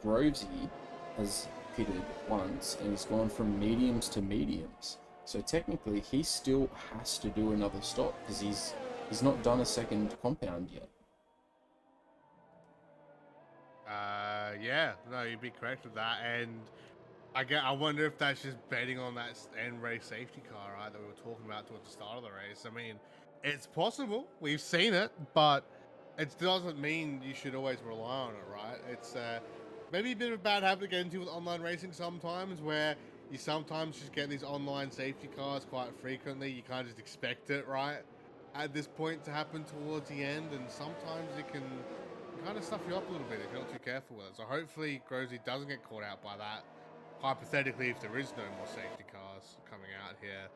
Grovesy has pitted once and he's gone from mediums to mediums. So technically, he still has to do another stop because he's not done a second compound yet. Yeah, no, you'd be correct with that. And I wonder if that's just betting on that end race safety car, right, that we were talking about towards the start of the race. I mean, it's possible. We've seen it, but it doesn't mean you should always rely on it, right? It's maybe a bit of a bad habit to get into with online racing sometimes, where you sometimes just get these online safety cars quite frequently. You can't just expect it, right, at this point to happen towards the end, and sometimes it can kind of stuff you up a little bit if you're not too careful with it. So hopefully Grosey doesn't get caught out by that. Hypothetically, if there is no more safety cars coming out here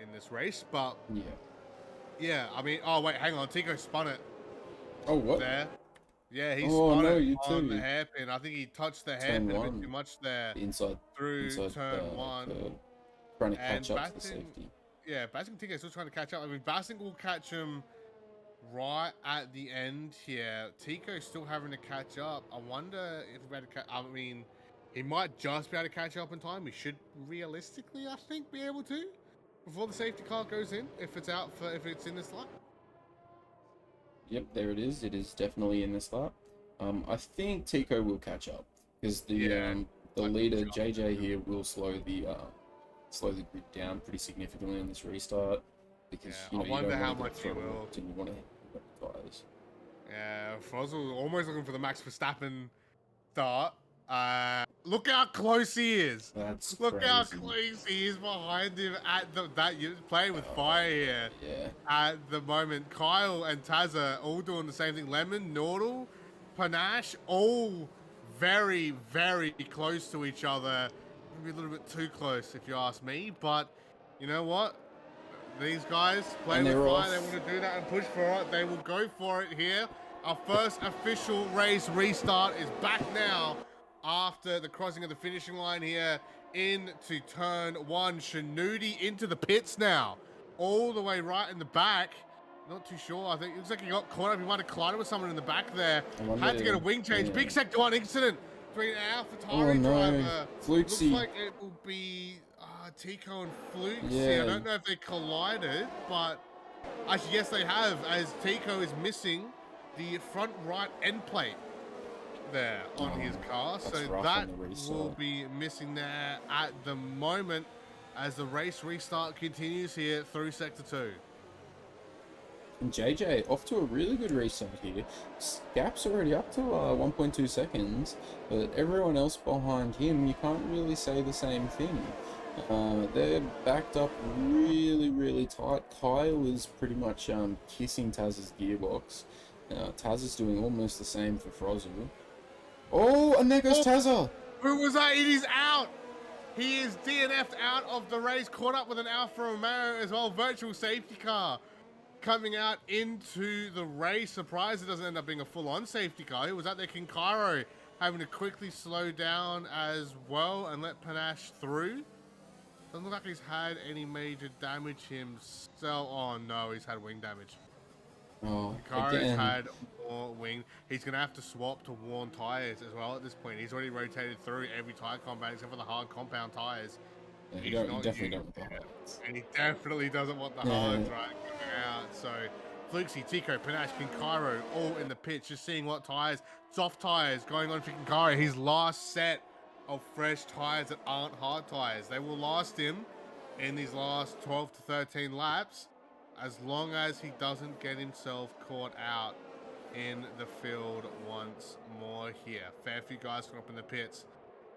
in this race, but yeah, I mean, oh wait, hang on, Tico spun it. Oh, what? There, yeah, he spun no, it you on the too. hairpin. I think he touched the Turn hairpin a bit one. too much there Inside through turn the one, curve, trying to and catch up to the safety. Yeah, Basing and Tico still trying to catch up. I mean, Basing will catch him right at the end here. Tico's still having to catch up. I wonder if he'll be able to catch. I mean, he might just be able to catch up in time. He should realistically, I think, be able to before the safety car goes in. If it's in this lap. Yep, there it is. It is definitely in this lap. I think Tico will catch up because the leader JJ here will slow the grid down pretty significantly on this restart because I you wonder don't how want to much he will. and you want to hit the tires. Yeah, Frozel almost looking for the Max Verstappen start. Look how close he is. Look crazy. how close he is behind him at that playing with fire here. Yeah. At the moment, Kyle and Tazza all doing the same thing. Lemon, Nordal, Panache, all very, very close to each other. Maybe a little bit too close, if you ask me. But you know what? These guys play with fire. They want to do that and push for it. They will go for it here. Our first official race restart is back now after the crossing of the finishing line here into turn one. Shanudi into the pits now, all the way right in the back. Not too sure. I think it looks like he got caught up. He might have collided with someone in the back there. Had to get a wing change. Big Sector 1 incident between our Ferrari driver. Fluxy. Looks like it will be Tico and Fluxy. Yeah. I don't know if they collided, but actually, yes, they have, as Tico is missing the front right end plate there on his car. So that will be missing there at the moment as the race restart continues here through Sector 2. And JJ off to a really good restart here. Gap's already up to 1.2 seconds, but everyone else behind him, you can't really say the same thing. They're backed up really, really tight. Kyle is pretty much kissing Taz's gearbox. Taz is doing almost the same for Frozzel. Oh, and there goes Tazza! Who was that? It is out! He is DNF'd out of the race, caught up with an Alfa Romeo as well. Virtual safety car coming out into the race. Surprised it doesn't end up being a full-on safety car. Who was out there? King Cairo having to quickly slow down as well and let Panache through. Doesn't look like he's had any major damage himself. Oh no, he's had wing damage. Oh, Cairo's had more wing. He's going to have to swap to worn tyres as well at this point. He's already rotated through every tyre compound except for the hard compound tyres. Yeah, he definitely don't want the hards. And he definitely doesn't want the hards, right, coming out. So, Fluxy, Tico, Panache, and Cairo all in the pits, just seeing what tyres, soft tyres going on for Cairo. His last set of fresh tyres that aren't hard tyres. They will last him in these last 12 to 13 laps, as long as he doesn't get himself caught out in the field once more here. Fair few guys come up in the pits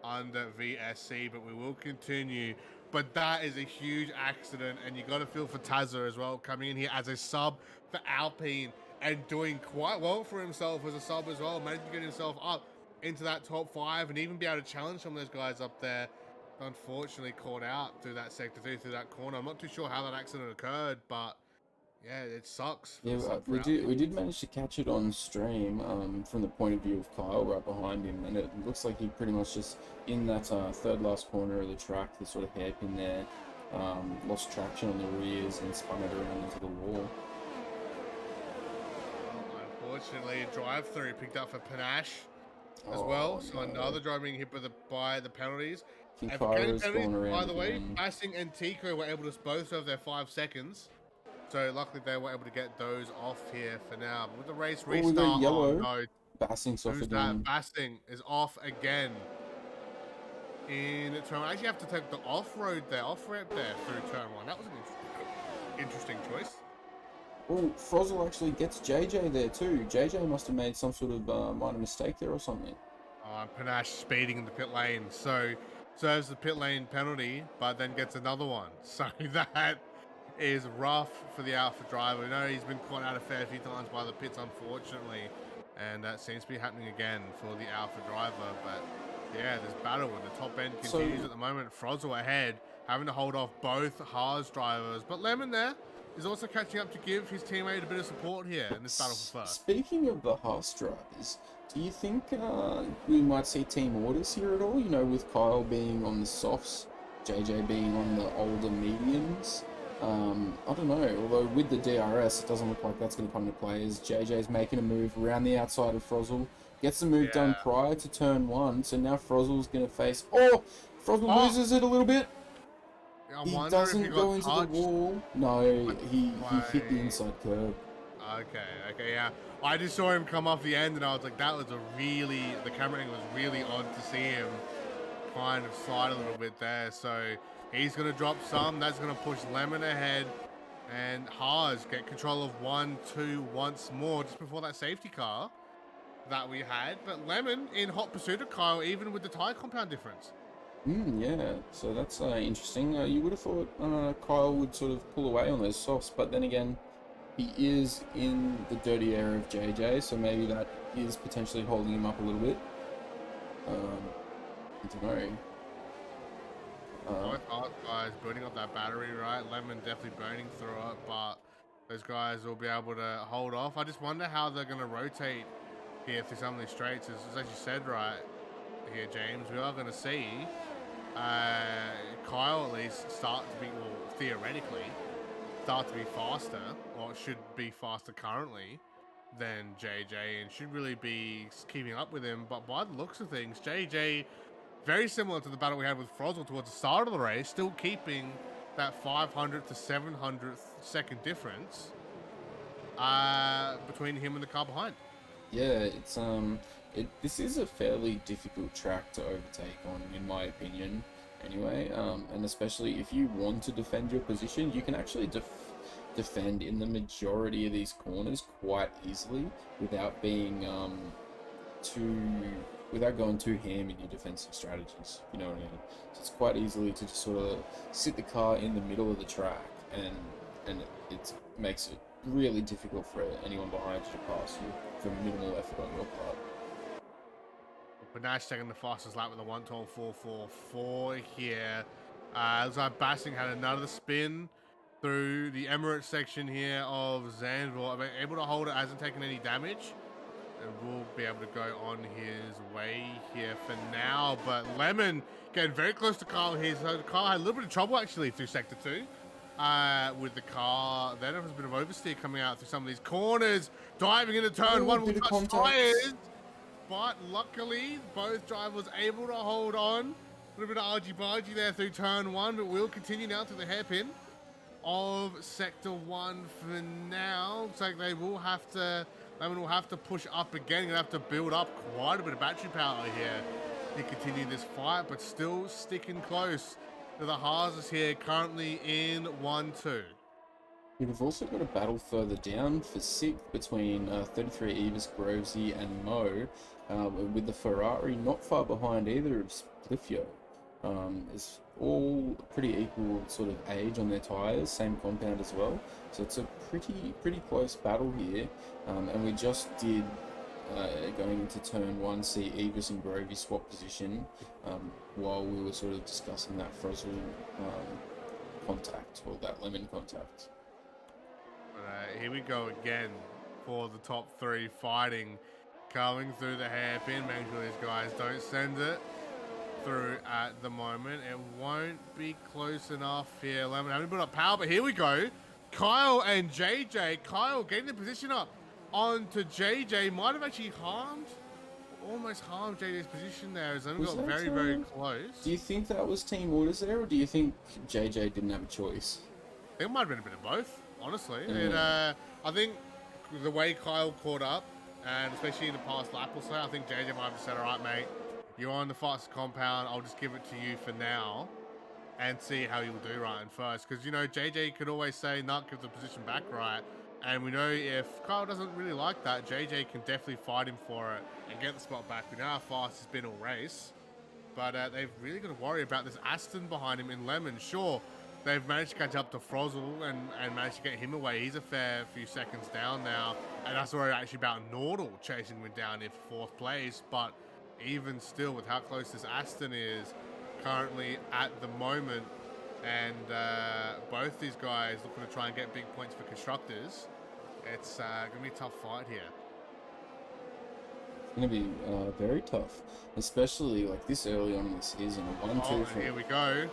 under VSC, but we will continue. But that is a huge accident, and you got to feel for Tazza as well, coming in here as a sub for Alpine and doing quite well for himself as a sub as well, managing to get himself up into that top 5 and even be able to challenge some of those guys up there unfortunately caught out through that sector 2, through that corner. I'm not too sure how that accident occurred, but yeah, it sucks for Yeah, the sub for we did manage to catch it on stream from the point of view of Kyle right behind him, and it looks like he pretty much just in that third last corner of the track, the sort of hairpin there, lost traction on the rears and spun it around into the wall. Unfortunately, a drive-through picked up for Panache as well. So another driver being hit by the penalties. I think And for getting Kyra's penalties, gone around by the way, again. Bassing and Tico were able to both serve their 5 seconds. So luckily they were able to get those off here for now. But with the race Oh, we restart, got yellow. no. Bassing's off Who's again. that? Bassing is off again. In turn, I actually have to take the off-road there, off-ramp there through turn 1. That was an interesting choice. Oh, Frozel actually gets JJ there too. JJ must have made some sort of minor mistake there or something. Panache speeding in the pit lane, so serves the pit lane penalty, but then gets another one. So that is rough for the Alpha driver. We know he's been caught out a fair few times by the pits, unfortunately, and that seems to be happening again for the Alpha driver. But yeah, this battle with the top end continues at the moment. Frozel ahead, having to hold off both Haas drivers, but Lemon there is also catching up to give his teammate a bit of support here in this battle for first. Speaking of the Haas drivers, do you think we might see team orders here at all? You know, with Kyle being on the softs, JJ being on the older mediums. I don't know, although with the DRS, it doesn't look like that's going to come into play as JJ's making a move around the outside of Frozel. Gets the move done prior to turn 1, so now Frozel's going to face... Oh! Frozel loses it a little bit. He doesn't go into the wall. No, he hit the inside curb. Okay, yeah. I just saw him come off the end and I was like, that was the camera angle was really odd to see him kind of slide a little bit there. So he's going to drop some. That's going to push Lemon ahead. And Haas get control of 1-2 once more just before that safety car that we had. But Lemon in hot pursuit of Kyle, even with the tyre compound difference. Yeah, so that's interesting. You would have thought Kyle would sort of pull away on those softs, but then again, he is in the dirty area of JJ, so maybe that is potentially holding him up a little bit. I don't know. Both Haas guys building up that battery, right? Lemon definitely burning through it, but those guys will be able to hold off. I just wonder how they're going to rotate here through some of these straights. As you said, right here, James, we are going to see Kyle at least start to be, well, theoretically, start to be faster, or should be faster currently than JJ, and should really be keeping up with him. But by the looks of things, JJ, very similar to the battle we had with Frozel towards the start of the race, still keeping that 500th to 700th second difference between him and the car behind. Yeah, it's this is a fairly difficult track to overtake on, in my opinion. Anyway, and especially if you want to defend your position, you can actually defend in the majority of these corners quite easily without being without going too ham in your defensive strategies. You know what I mean? So it's quite easily to just sort of sit the car in the middle of the track, and it makes it really difficult for anyone behind you to pass you for minimal effort on your part. Panache taking the fastest lap with a 1:12.444 here. Looks like Bassing had another spin through the Emirates section here of Zandvoort. I mean, able to hold it, hasn't taken any damage, and will be able to go on his way here for now. But Lemon getting very close to Kyle here. So the car had a little bit of trouble actually through sector 2. With the car, then there was a bit of oversteer coming out through some of these corners, diving into turn 1 with touch tires. But luckily, both drivers able to hold on. A little bit of argy-bargy there through turn 1, but we'll continue now to the hairpin of sector 1 for now. Looks like they will have to, Lemon will have to push up again. Gonna have to build up quite a bit of battery power here to continue this fight, but still sticking close to the Haas here, currently in 1-2. We've also got a battle further down for 6th between 33 Evis, Grovesy and Mo, with the Ferrari not far behind either of Spliffio. It's all pretty equal sort of age on their tyres, same compound as well. So it's a pretty close battle here, and we just did going into turn one, see Evis and Grovey swap position while we were sort of discussing that Frizzle contact, or that lemon contact. Here we go again for the top three fighting, coming through the hairpin. Make sure these guys don't send it through at the moment. It won't be close enough here. Lemon having to put up power, but here we go. Kyle and JJ. Kyle getting the position up onto JJ. Might have actually almost harmed JJ's position there as Lemon got very, very close. Do you think that was team orders there, or do you think JJ didn't have a choice? I think it might have been a bit of both, honestly. I think the way Kyle caught up, and especially in the past lap or so, I think JJ might have said, all right, mate, you're on the fastest compound. I'll just give it to you for now and see how you'll do right in first. Because, you know, JJ could always say, not give the position back right. And we know if Kyle doesn't really like that, JJ can definitely fight him for it and get the spot back. We know how fast it's been all race. But they've really got to worry about this Aston behind him in Lemon. Sure, they've managed to catch up to Frizzle and managed to get him away. He's a fair few seconds down now. And that's worried actually about Nordal chasing him down in fourth place. But even still, with how close this Aston is currently at the moment, and both these guys looking to try and get big points for constructors, it's going to be a tough fight here. It's going to be very tough, especially like this early on in the season. Here we go.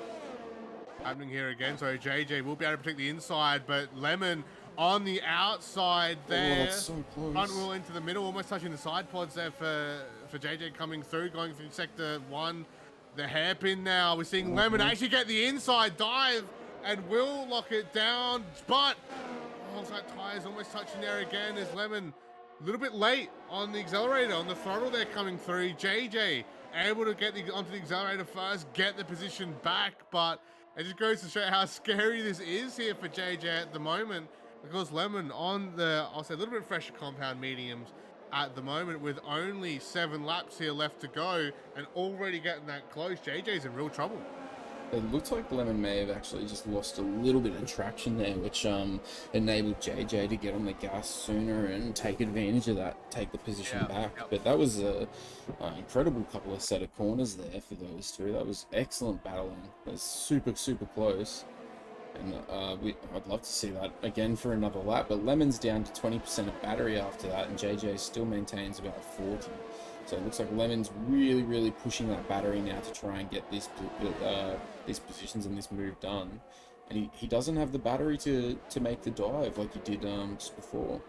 Happening here again. So JJ will be able to protect the inside, but Lemon on the outside there. Oh, that's so close. Front wheel into the middle, almost touching the side pods there for JJ coming through, going through sector one. The hairpin now. We're seeing Lemon actually get the inside dive and will lock it down, but that tires almost touching there again as Lemon a little bit late on the accelerator, on the throttle there coming through. JJ able to get onto the accelerator first, get the position back, but it just goes to show how scary this is here for JJ at the moment, because Lemon on the, I'll say a little bit fresher compound mediums at the moment, with only 7 laps here left to go and already getting that close. JJ's in real trouble. It looks like Lemon may have actually just lost a little bit of traction there, which enabled JJ to get on the gas sooner and take advantage of that, take the position back. But that was an incredible couple of set of corners there for those two. That was excellent battling. It was super, super close. And I'd love to see that again for another lap. But Lemon's down to 20% of battery after that, and JJ still maintains about 40. So it looks like Lemon's really, really pushing that battery now to try and get these positions and this move done. And he doesn't have the battery to make the dive like he did just before.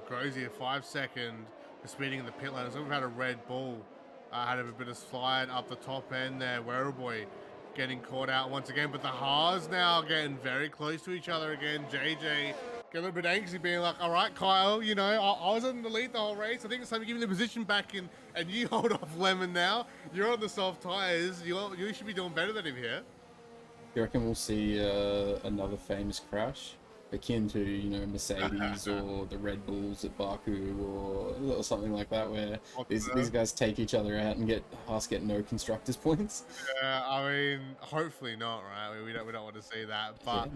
Grozy, a 5-second for speeding in the pit lane. We've had a Red Bull. Had a bit of slide up the top end there. Werrowboy getting caught out once again. But the Haas now getting very close to each other again. JJ get a little bit anxious, being like, all right, Kyle, you know, I was in the lead the whole race. I think it's time to give me the position back in, and you hold off Lemon now. You're on the soft tires. You should be doing better than him here. You reckon we'll see another famous crash? Akin to, you know, Mercedes or the Red Bulls at Baku or something like that, where these guys take each other out and get no constructors points? Yeah, I mean, hopefully not, right? I mean, we don't want to see that, but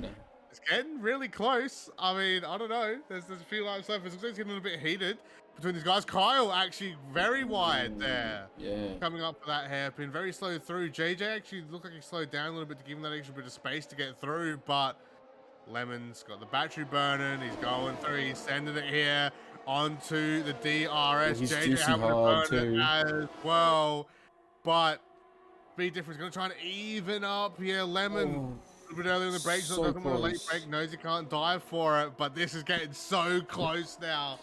it's getting really close. I mean, I don't know. There's a few laps left. It's getting a little bit heated between these guys. Kyle actually very wide there. Yeah. Coming up for that hairpin. Very slow through. JJ actually looked like he slowed down a little bit to give him that extra bit of space to get through, but Lemon's got the battery burning. He's going through. He's sending it here onto the DRS. JJ having to burn it as well. But big difference. Going to try and even up here. Lemon a little bit early in the break. So nothing more late break. Knows he can't dive for it. But this is getting so close now.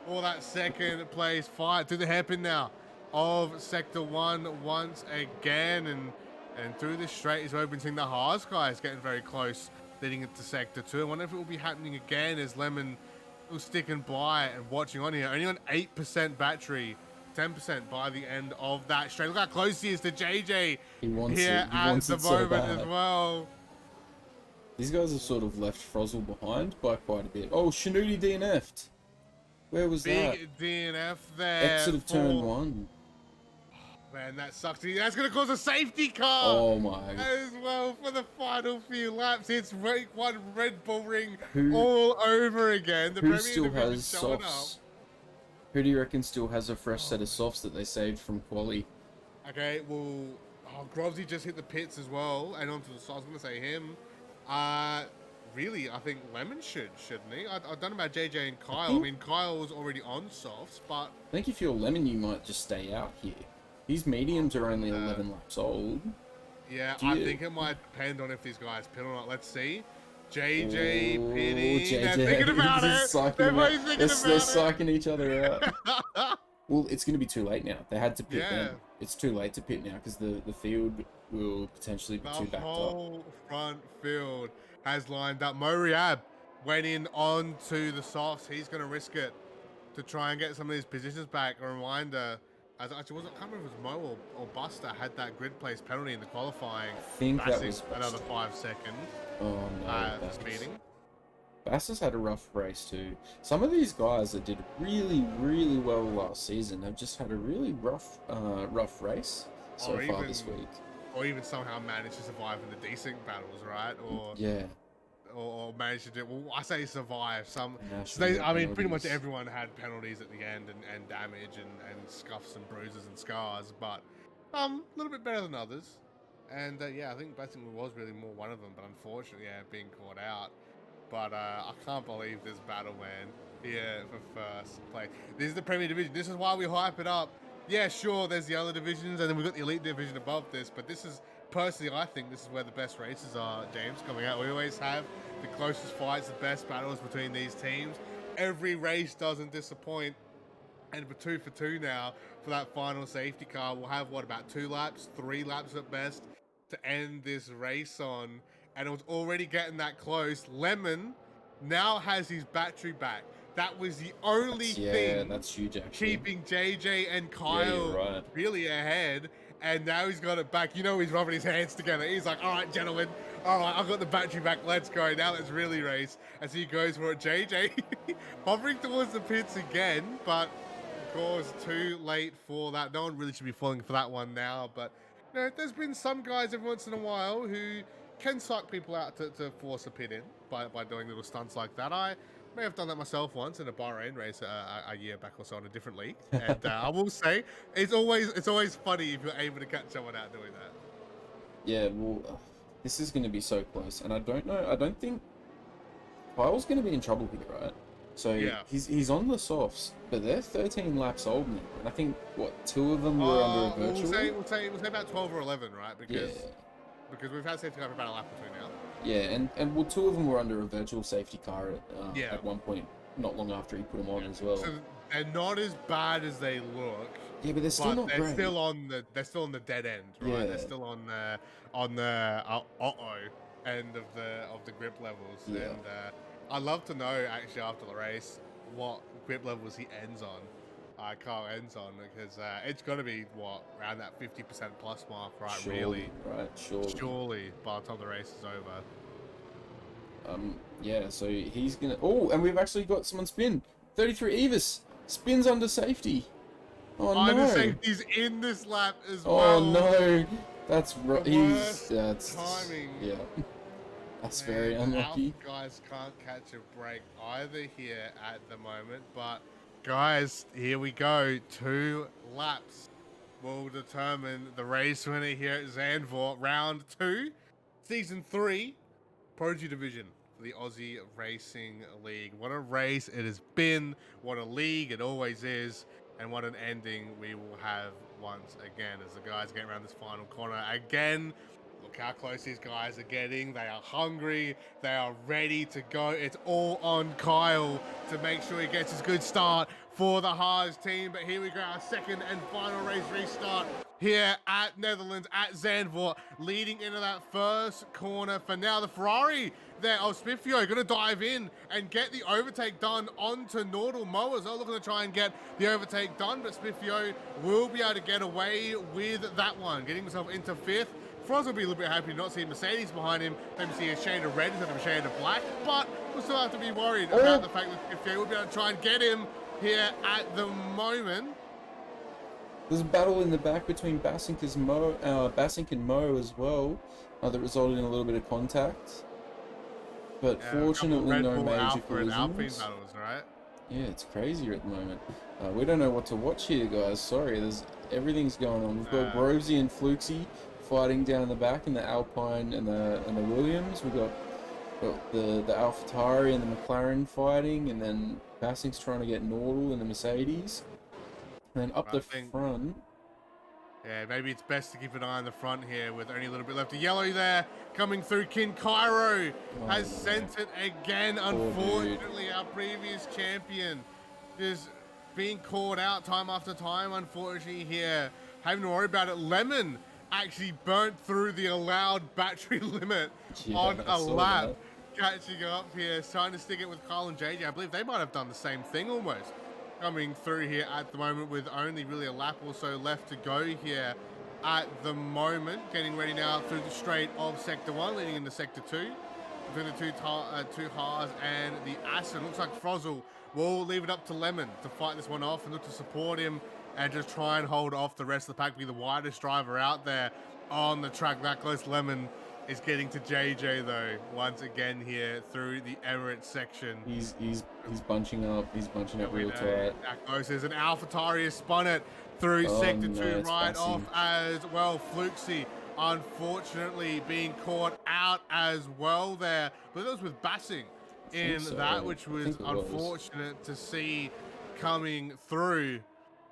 For that second place fight to the hairpin now of Sector 1 once again. And through this straight is where we've been seeing the Haas guys getting very close, leading into Sector 2. I wonder if it will be happening again as Lemon will sticking by and watching on here. Only on 8% battery, 10% by the end of that straight. Look how close he is to JJ here at the moment as well. These guys have sort of left Frizzle behind by quite a bit. Oh, Shanudi DNF'd. Where was that? Big DNF there. Exit of turn 1. Man, that sucks. That's going to cause a safety car. Oh my. As well for the final few laps. It's one Red Bull ring all over again. The who Premier still Division has showing softs? Who do you reckon still has a fresh set of softs that they saved from Quali? Okay, well, Grovsy just hit the pits as well, and onto the side. I was going to say him. Really, I think Lemon shouldn't he? I don't know about JJ and Kyle. I mean, Kyle was already on softs, but I think if you're Lemon, you might just stay out here. His mediums are only 11 laps old. Yeah, I think it might depend on if these guys pit or not. Let's see. JJ pitting. JJ. They're thinking about it. They're both thinking about it. They're psyching each other out. Well, it's going to be too late now. They had to pit then. It's too late to pit now because the field will potentially be too backed up. The whole front field has lined up. Mo Riab went in onto the softs. He's going to risk it to try and get some of these positions back. A reminder, I can't remember if it was Mo or Buster had that grid place penalty in the qualifying. I think that was another 5 seconds. Oh no, speeding. Bastards had a rough race too. Some of these guys that did really, really well last season have just had a really rough race so far this week. Or even somehow managed to survive in the desync battles, right? Or managed to do, well, I say survive. I mean, pretty much everyone had penalties at the end and damage and scuffs and bruises and scars, but a little bit better than others. And yeah, I think Basing was really more one of them, but unfortunately, being caught out. But I can't believe this battle, man. Yeah, for first place. This is the Premier Division. This is why we hype it up. Yeah, sure, there's the other divisions, and then we've got the Elite Division above this, but this is, personally, I think this is where the best races are, James, coming out. We always have the closest fights, the best battles between these teams. Every race doesn't disappoint. And for 2 for 2 now, for that final safety car, we'll have, about 2 laps, 3 laps at best, to end this race on. And it was already getting that close. Lemon now has his battery back. That was the only thing that's huge, actually, keeping JJ and Kyle really ahead. And now he's got it back. You know, he's rubbing his hands together. He's like, all right, gentlemen. All right, I've got the battery back. Let's go. Now let's really race. As he goes for it. JJ hovering towards the pits again. But, of course, too late for that. No one really should be falling for that one now. But, you know, there's been some guys every once in a while who can suck people out to force a pit in by doing little stunts like that. I may have done that myself once in a Bahrain race a year back or so in a different league, and I will say it's always funny if you're able to catch someone out doing that. Yeah, well, this is going to be so close, and I don't think Kyle's going to be in trouble here, right? So he's on the softs, but they're 13 laps old now, and I think 2 of them were under a virtual. We'll say about 12 or 11, right? Because we've had safety car for about a lap or 2 now. Yeah, and 2 of them were under a virtual safety car at one point, not long after he put them on as well. So they're not as bad as they look. Yeah, but they're still not great. They're still on the dead end, right? Yeah. They're still on the end of the grip levels. Yeah. And I'd love to know actually after the race what grip levels he ends on. Carl ends on, because it's going to be around that 50% plus mark, right? Surely by the time the race is over. Yeah, so he's gonna. Oh, and we've actually got someone spin. 33 Evis spins under safety. Oh no! Under safety's in this lap as well. Oh no! That's timing. Yeah. That's very unlucky. Our guys can't catch a break either here at the moment, but. Guys, here we go. 2 laps will determine the race winner here at Zandvoort. Round 2, Season 3, Prodigy Division for the Aussie Racing League. What a race it has been. What a league it always is. And what an ending we will have once again as the guys get around this final corner again. Look how close these guys are getting. They are hungry. They are ready to go. It's all on Kyle to make sure he gets his good start for the Haas team. But here we go, our second and final race restart here at Netherlands, at Zandvoort, leading into that first corner for now. The Ferrari there of Spiffio going to dive in and get the overtake done onto Nordal Mowers. They're looking to try and get the overtake done, but Spiffio will be able to get away with that one, getting himself into 5th. Frost will be a little bit happy to not see Mercedes behind him, maybe see a shade of red instead of a shade of black, but we'll still have to be worried about the fact that Spiffio will be able to try and get him here at the moment. There's a battle in the back between Basink and Mo as well, that resulted in a little bit of contact. But fortunately, no major collisions. Alpine battles, right? Yeah, it's crazy at the moment. We don't know what to watch here, guys. Sorry, everything's going on. We've got Grovesy and Fluxy fighting down in the back in the Alpine and the Williams. We've got the AlphaTauri and the McLaren fighting, and then Bassing's trying to get Nordal in the Mercedes. And then up I the think, front, yeah, maybe it's best to keep an eye on the front here with only a little bit left. The yellow there coming through. Kin Cairo has sent it again. Unfortunately, our previous champion is being called out time after time. Unfortunately, here, having to worry about it. Lemon actually burnt through the allowed battery limit on a lap. Catching up here, trying to stick it with Carl and JJ. I believe they might have done the same thing almost. Coming through here at the moment with only really a lap or so left to go here at the moment. Getting ready now through the straight of Sector 1, leading into Sector 2. Between the two Haas and the Aston. Looks like Frozzle will leave it up to Lemon to fight this one off and look to support him and just try and hold off the rest of the pack, be the widest driver out there on the track. That close. Lemon is getting to JJ though once again here through the Emirates section. He's bunching up. He's bunching up real tight. That close. There's an AlphaTauri has spun it through Sector 2 right off as well. Fluxy unfortunately being caught out as well there, but that was with Bassing in that, which was unfortunate to see coming through.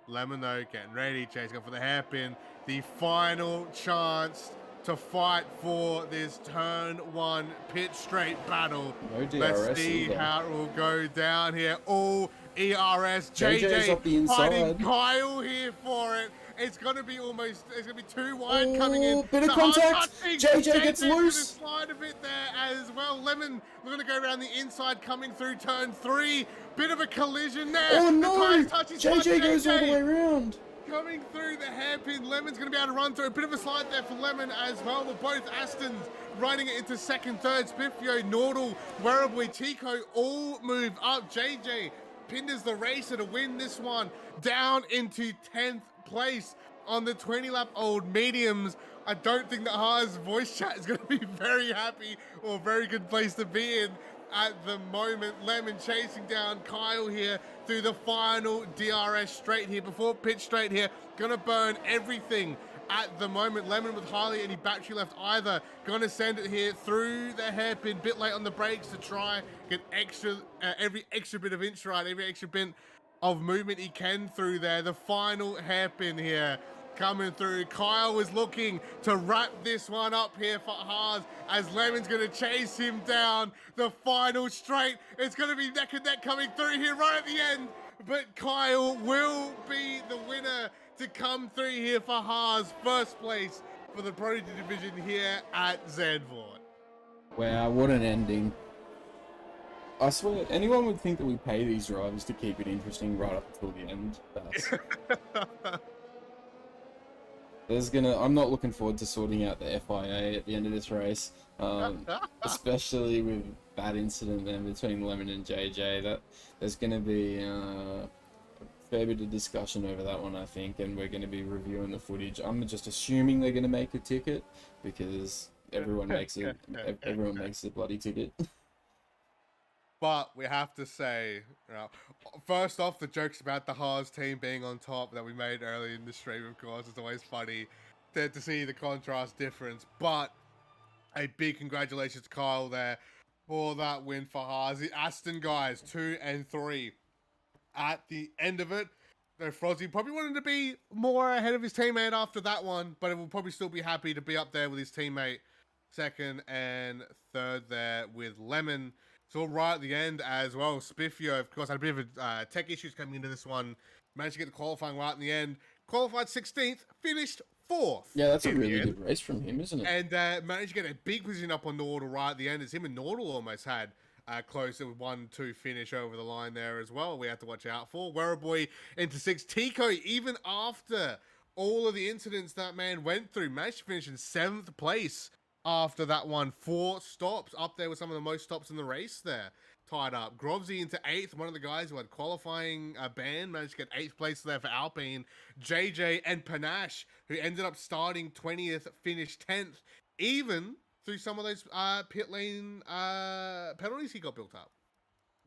Lemon though getting ready, chasing up for the hairpin. The final chance to fight for this turn 1 pit straight battle. No DRS. Let's see how it will go down here. All ERS. JJ's up the inside. Fighting Kyle here for it. It's going to be too wide coming in. Bit of contact. JJ gets loose. Slide a bit there as well. Lemon, we're going to go around the inside coming through turn 3. Bit of a collision there. Oh no! JJ goes all the way around. Coming through the hairpin. Lemon's going to be able to run through. A bit of a slide there for Lemon as well. But both Astons running it into second, third. Spiffio, Nordal, Werribee, Tico all move up. JJ pinned as the racer to win this one down into 10th place on the 20-lap-old mediums. I don't think that Haas voice chat is going to be very happy or a very good place to be in at the moment. Lemon chasing down Kyle here through the final DRS straight here before pit straight here. Gonna burn everything at the moment. Lemon with hardly any battery left either. Gonna send it here through the hairpin. Bit late on the brakes to try get every extra bit of inch right, every extra bit of movement he can through there. The final hairpin here coming through. Kyle was looking to wrap this one up here for Haas as Lemon's going to chase him down the final straight. It's going to be neck and neck coming through here right at the end, but Kyle will be the winner to come through here for Haas. First place for the Prodigy division here at Zandvoort. Wow, what an ending. I swear, anyone would think that we pay these drivers to keep it interesting right up until the end. I'm not looking forward to sorting out the FIA at the end of this race, especially with that incident then between Lemon and JJ. That there's going to be a fair bit of discussion over that one, I think, and we're going to be reviewing the footage. I'm just assuming they're going to make a ticket because everyone makes it. Everyone makes a bloody ticket. But we have to say, first off, the jokes about the Haas team being on top that we made early in the stream, of course, it's always funny to see the contrast difference. But a big congratulations to Kyle there for that win for Haas. The Aston guys, 2 and 3 at the end of it. Frozzy probably wanted to be more ahead of his teammate after that one, but it will probably still be happy to be up there with his teammate, second and third there with Lemon. It's all right at the end as well. Spiffio, of course, had a bit of tech issues coming into this one. Managed to get the qualifying right in the end. Qualified 16th, finished 4th. Yeah, that's a really good race from him, isn't it? And managed to get a big position up on Nordal right at the end, as him and Nordal almost had closer with 1-2 finish over the line there as well. We have to watch out for. Werribee into 6th. Tico, even after all of the incidents that man went through, managed to finish in 7th place. After that one, 4 stops, up there with some of the most stops in the race there, tied up. Grovesy into 8th, one of the guys who had qualifying ban, managed to get 8th place there for Alpine. JJ and Panache, who ended up starting 20th, finished 10th, even through some of those pit lane penalties he got built up.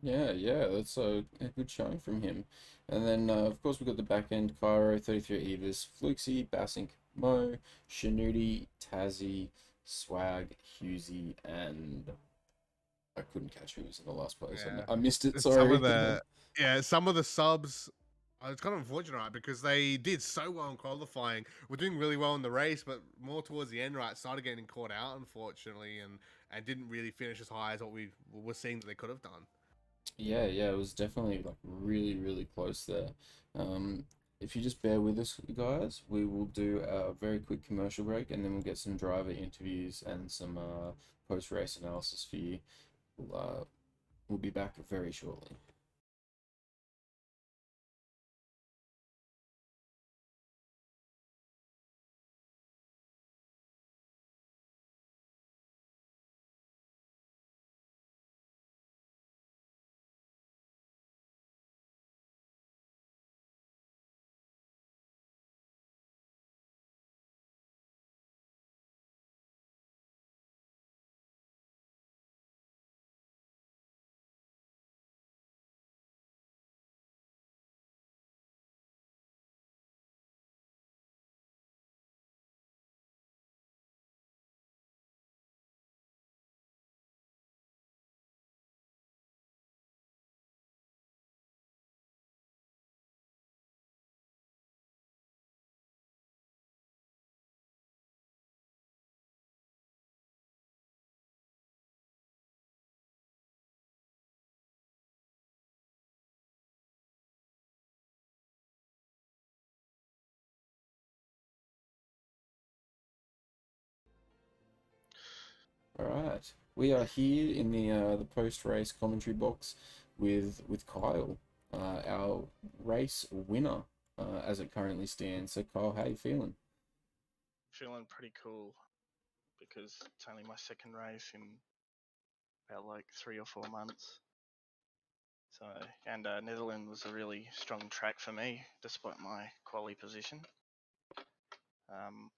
Yeah, that's a good showing from him. And then, of course, we've got the back end Cairo, 33 Evers, Fluxy, Basink, Mo, Shanudi, Tazzy, Swag, Husey, and I couldn't catch who was in the last place. Yeah, I missed it, some of sorry. the some of the subs. It's kind of unfortunate, right? Because they did so well in qualifying. We're doing really well in the race, but more towards the end, right, started getting caught out, unfortunately, and didn't really finish as high as what we were seeing that they could have done. Yeah, it was definitely like really close there. Um, if you just bear with us, guys, we will do a very quick commercial break and then we'll get some driver interviews and some post-race analysis for you. We'll be back very shortly. All right, we are here in the post-race commentary box with Kyle, our race winner, as it currently stands. So Kyle, how you feeling? Feeling pretty cool because it's only my second race in about like 3 or 4 months. So, and Netherlands was a really strong track for me, despite my quali position. Um,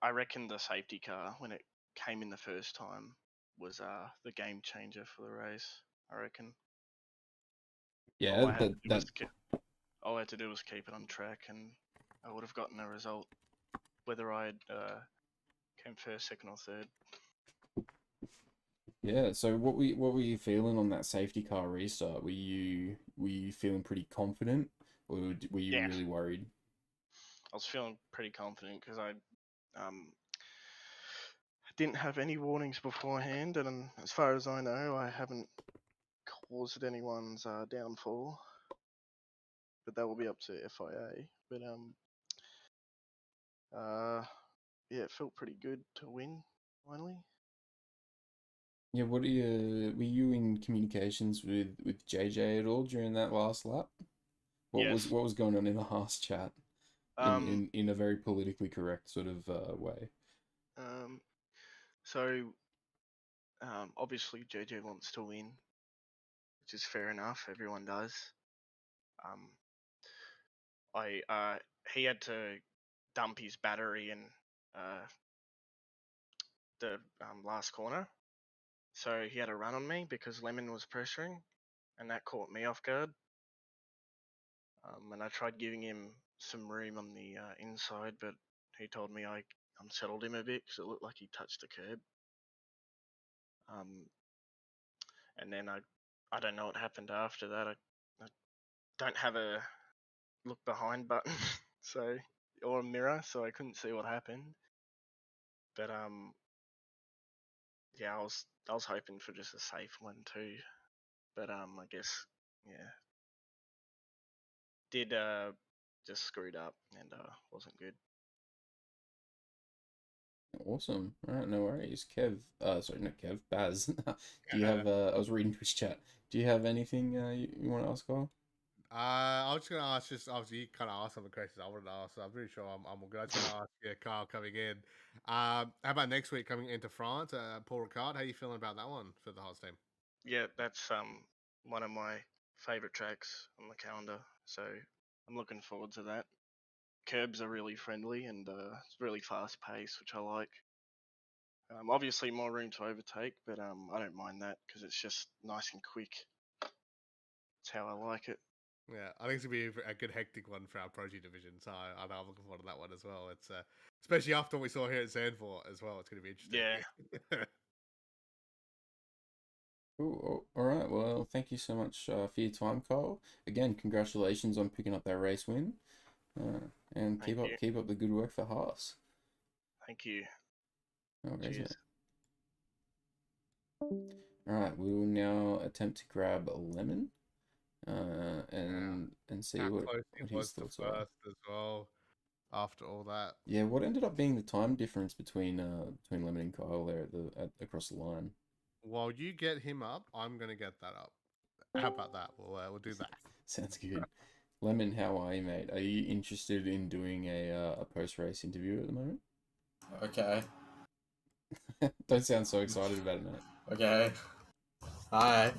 I reckon the safety car, when it came in the first time, was the game changer for the race. I reckon all Yeah, I had to do was that all I had to do was keep it on track, and I would have gotten a result, whether I had came first, second, or third. Yeah, so what were you feeling on that safety car restart? Were you feeling pretty confident, or were you Yeah, really worried? I was feeling pretty confident because um, didn't have any warnings beforehand, and as far as I know, I haven't caused anyone's downfall. But that will be up to FIA. But uh, yeah, it felt pretty good to win finally. Yeah, were you in communications with JJ at all during that last lap? Yes. What was going on in the Haas chat Um. in a very politically correct sort of way? Um. So obviously JJ wants to win, which is fair enough. Everyone does. Um. I he had to dump his battery in the last corner. So he had a run on me because Lemon was pressuring, and that caught me off guard. And I tried giving him some room on the inside, but he told me I unsettled him a bit because it looked like he touched the curb. Um, and then I don't know what happened after that. I don't have a look behind button, so or a mirror, so I couldn't see what happened. But yeah, I was hoping for just a safe one too. But I guess yeah, did just screwed up and wasn't good. Awesome. All right, no worries. Kev, sorry, not Kev, Baz. Do you have? I was reading his chat. Do you have anything you want to ask, Carl? I was just gonna ask, just obviously you kind of asked some of the questions I wanted to ask, so I'm pretty sure I'm all good. I just want to ask, yeah, Carl coming in. How about next week coming into France? Paul Ricard, how you feeling about that one for the Hearts team? Yeah, that's one of my favorite tracks on the calendar. So I'm looking forward to that. Curbs are really friendly and it's really fast paced, which I like. Obviously, more room to overtake, but I don't mind that because it's just nice and quick. That's how I like it. Yeah, I think it's gonna be a good hectic one for our Prodigy division. So I know I'm looking forward to that one as well. It's especially after what we saw here at Zandvoort as well. It's gonna be interesting. Yeah. Cool. All right. Well, thank you so much for your time, Kyle. Again, congratulations on picking up that race win. And Thank you. keep up the good work for Haas. Thank you. No worries, Cheers. mate. All right, we will now attempt to grab a lemon, and see How what close he his was to thoughts are. first as well. After all that, Yeah, what ended up being the time difference between Lemon and Kyle there across the line? while you get him up, I'm gonna get that up. How about that? We'll do that. Sounds good. Lemon, how are you, mate? Are you interested in doing a post race interview at the moment? Okay. Don't sound so excited about it, mate. Okay. Hi.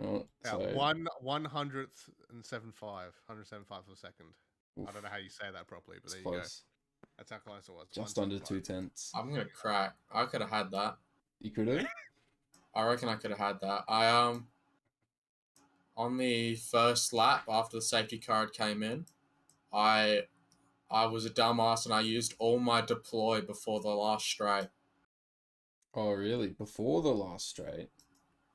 Oh, Yeah, so 175 for a second. oof, I don't know how you say that properly, but it's there you go. close. That's how close it was. Just under 175. 2/10. I'm gonna crack. I could have had that. You could have. I reckon I could have had that. On the first lap after the safety car came in, I I was a dumbass and I used all my deploy before the last straight. Oh, really? Before the last straight?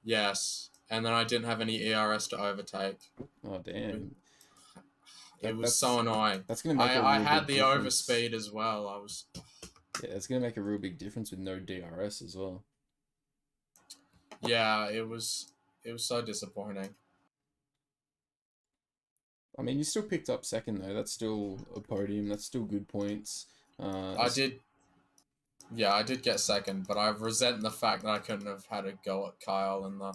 Yes. And then I didn't have any ERS to overtake. Oh, damn. It was so annoying. That's gonna make a I real had big the difference. overspeed as well. Yeah, it's gonna make a real big difference with no DRS as well. Yeah, it was so disappointing. I mean, you still picked up second though. That's still a podium. That's still good points. I did get second, but I resent the fact that I couldn't have had a go at Kyle in the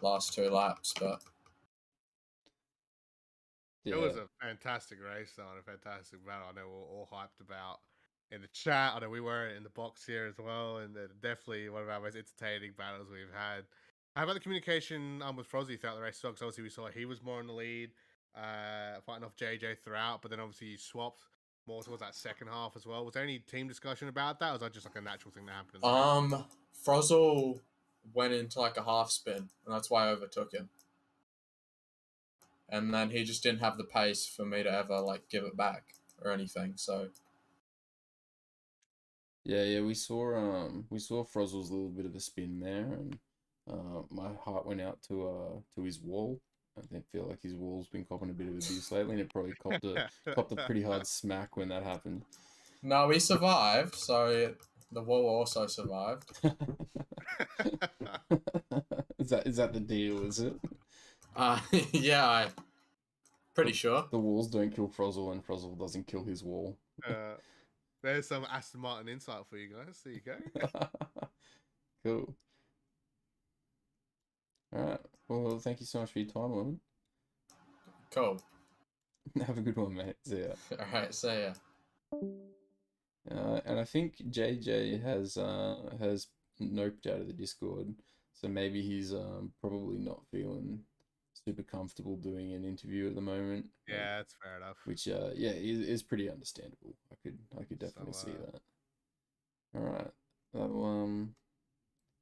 last 2 laps. But Yeah. It was a fantastic race, though, and a fantastic battle. I know we're all hyped about in the chat. I know we were in the box here as well, and definitely one of our most entertaining battles we've had. How about the communication with Frozzy throughout the race? Because obviously we saw he was more in the lead, fighting off JJ throughout, but then obviously he swapped more towards that second half as well. Was there any team discussion about that, or was that just like a natural thing that happened in the race? Frozzle went into like a half spin, and that's why I overtook him. And then he just didn't have the pace for me to ever like give it back or anything. So Yeah, we saw Frozzle's little bit of a spin there, and my heart went out to his wall. Feel like his wall's been copping a bit of abuse lately, and it probably copped a pretty hard smack when that happened. no, we survived. So the wall also survived. Is that the deal? Is it? Yeah, I'm pretty sure. The walls don't kill Frozzle, and Frozzle doesn't kill his wall. There's some Aston Martin insight for you guys. There you go. Cool. All right. Well, thank you so much for your time, Lemon. Cool. Have a good one, mate. See ya. All right, see ya. And I think JJ has noped out of the Discord, so maybe he's probably not feeling super comfortable doing an interview at the moment. Yeah, that's fair enough. Which is pretty understandable. I could definitely see that. All right.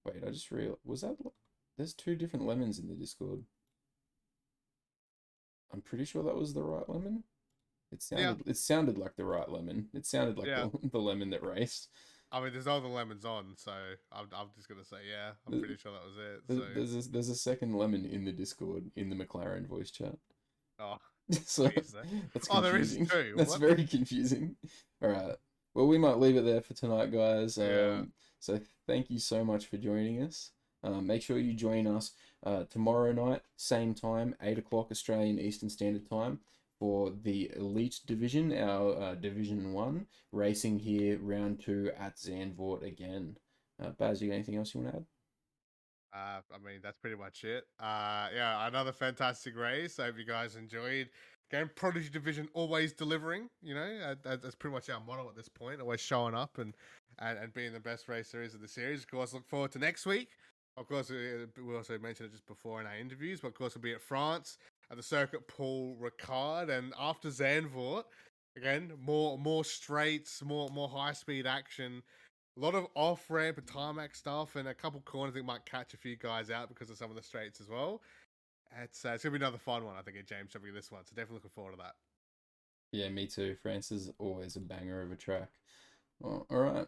Wait, I just realized, was that, there's 2 different lemons in the Discord. I'm pretty sure that was the right lemon. It sounded like the right lemon. It sounded like the lemon that raced. I mean, there's other lemons on, so I'm just gonna say, yeah, I'm pretty sure that was it. So. There's a second lemon in the Discord in the McLaren voice chat. Oh, so that's confusing. There is too. That's very confusing. All right. Well, we might leave it there for tonight, guys. Yeah. So thank you so much for joining us. Make sure you join us tomorrow night, same time, 8 o'clock Australian Eastern Standard Time, for the Elite Division, our Division 1, racing here, round 2 at Zandvoort again. Baz, you got anything else you want to add? I mean, that's pretty much it. Yeah, another fantastic race. I hope you guys enjoyed. Again, Prodigy Division always delivering. You know, that's pretty much our motto at this point. Always showing up and being the best race series of the series. Of course, look forward to next week. Of course, we also mentioned it just before in our interviews, but of course, we'll be at France at the Circuit Paul Ricard, and after Zandvoort, again, more straights, more high speed action. A lot of off ramp and tarmac stuff, and a couple corners that might catch a few guys out because of some of the straights as well. It's gonna be another fun one, I think, at James jumping this one. So definitely looking forward to that. Yeah, me too. France is always a banger of a track. Well, all right.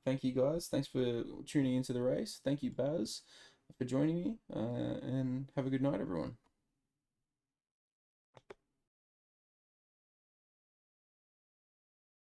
Thank you guys. Thanks for tuning into the race. Thank you, Baz, for joining me. And have a good night, everyone.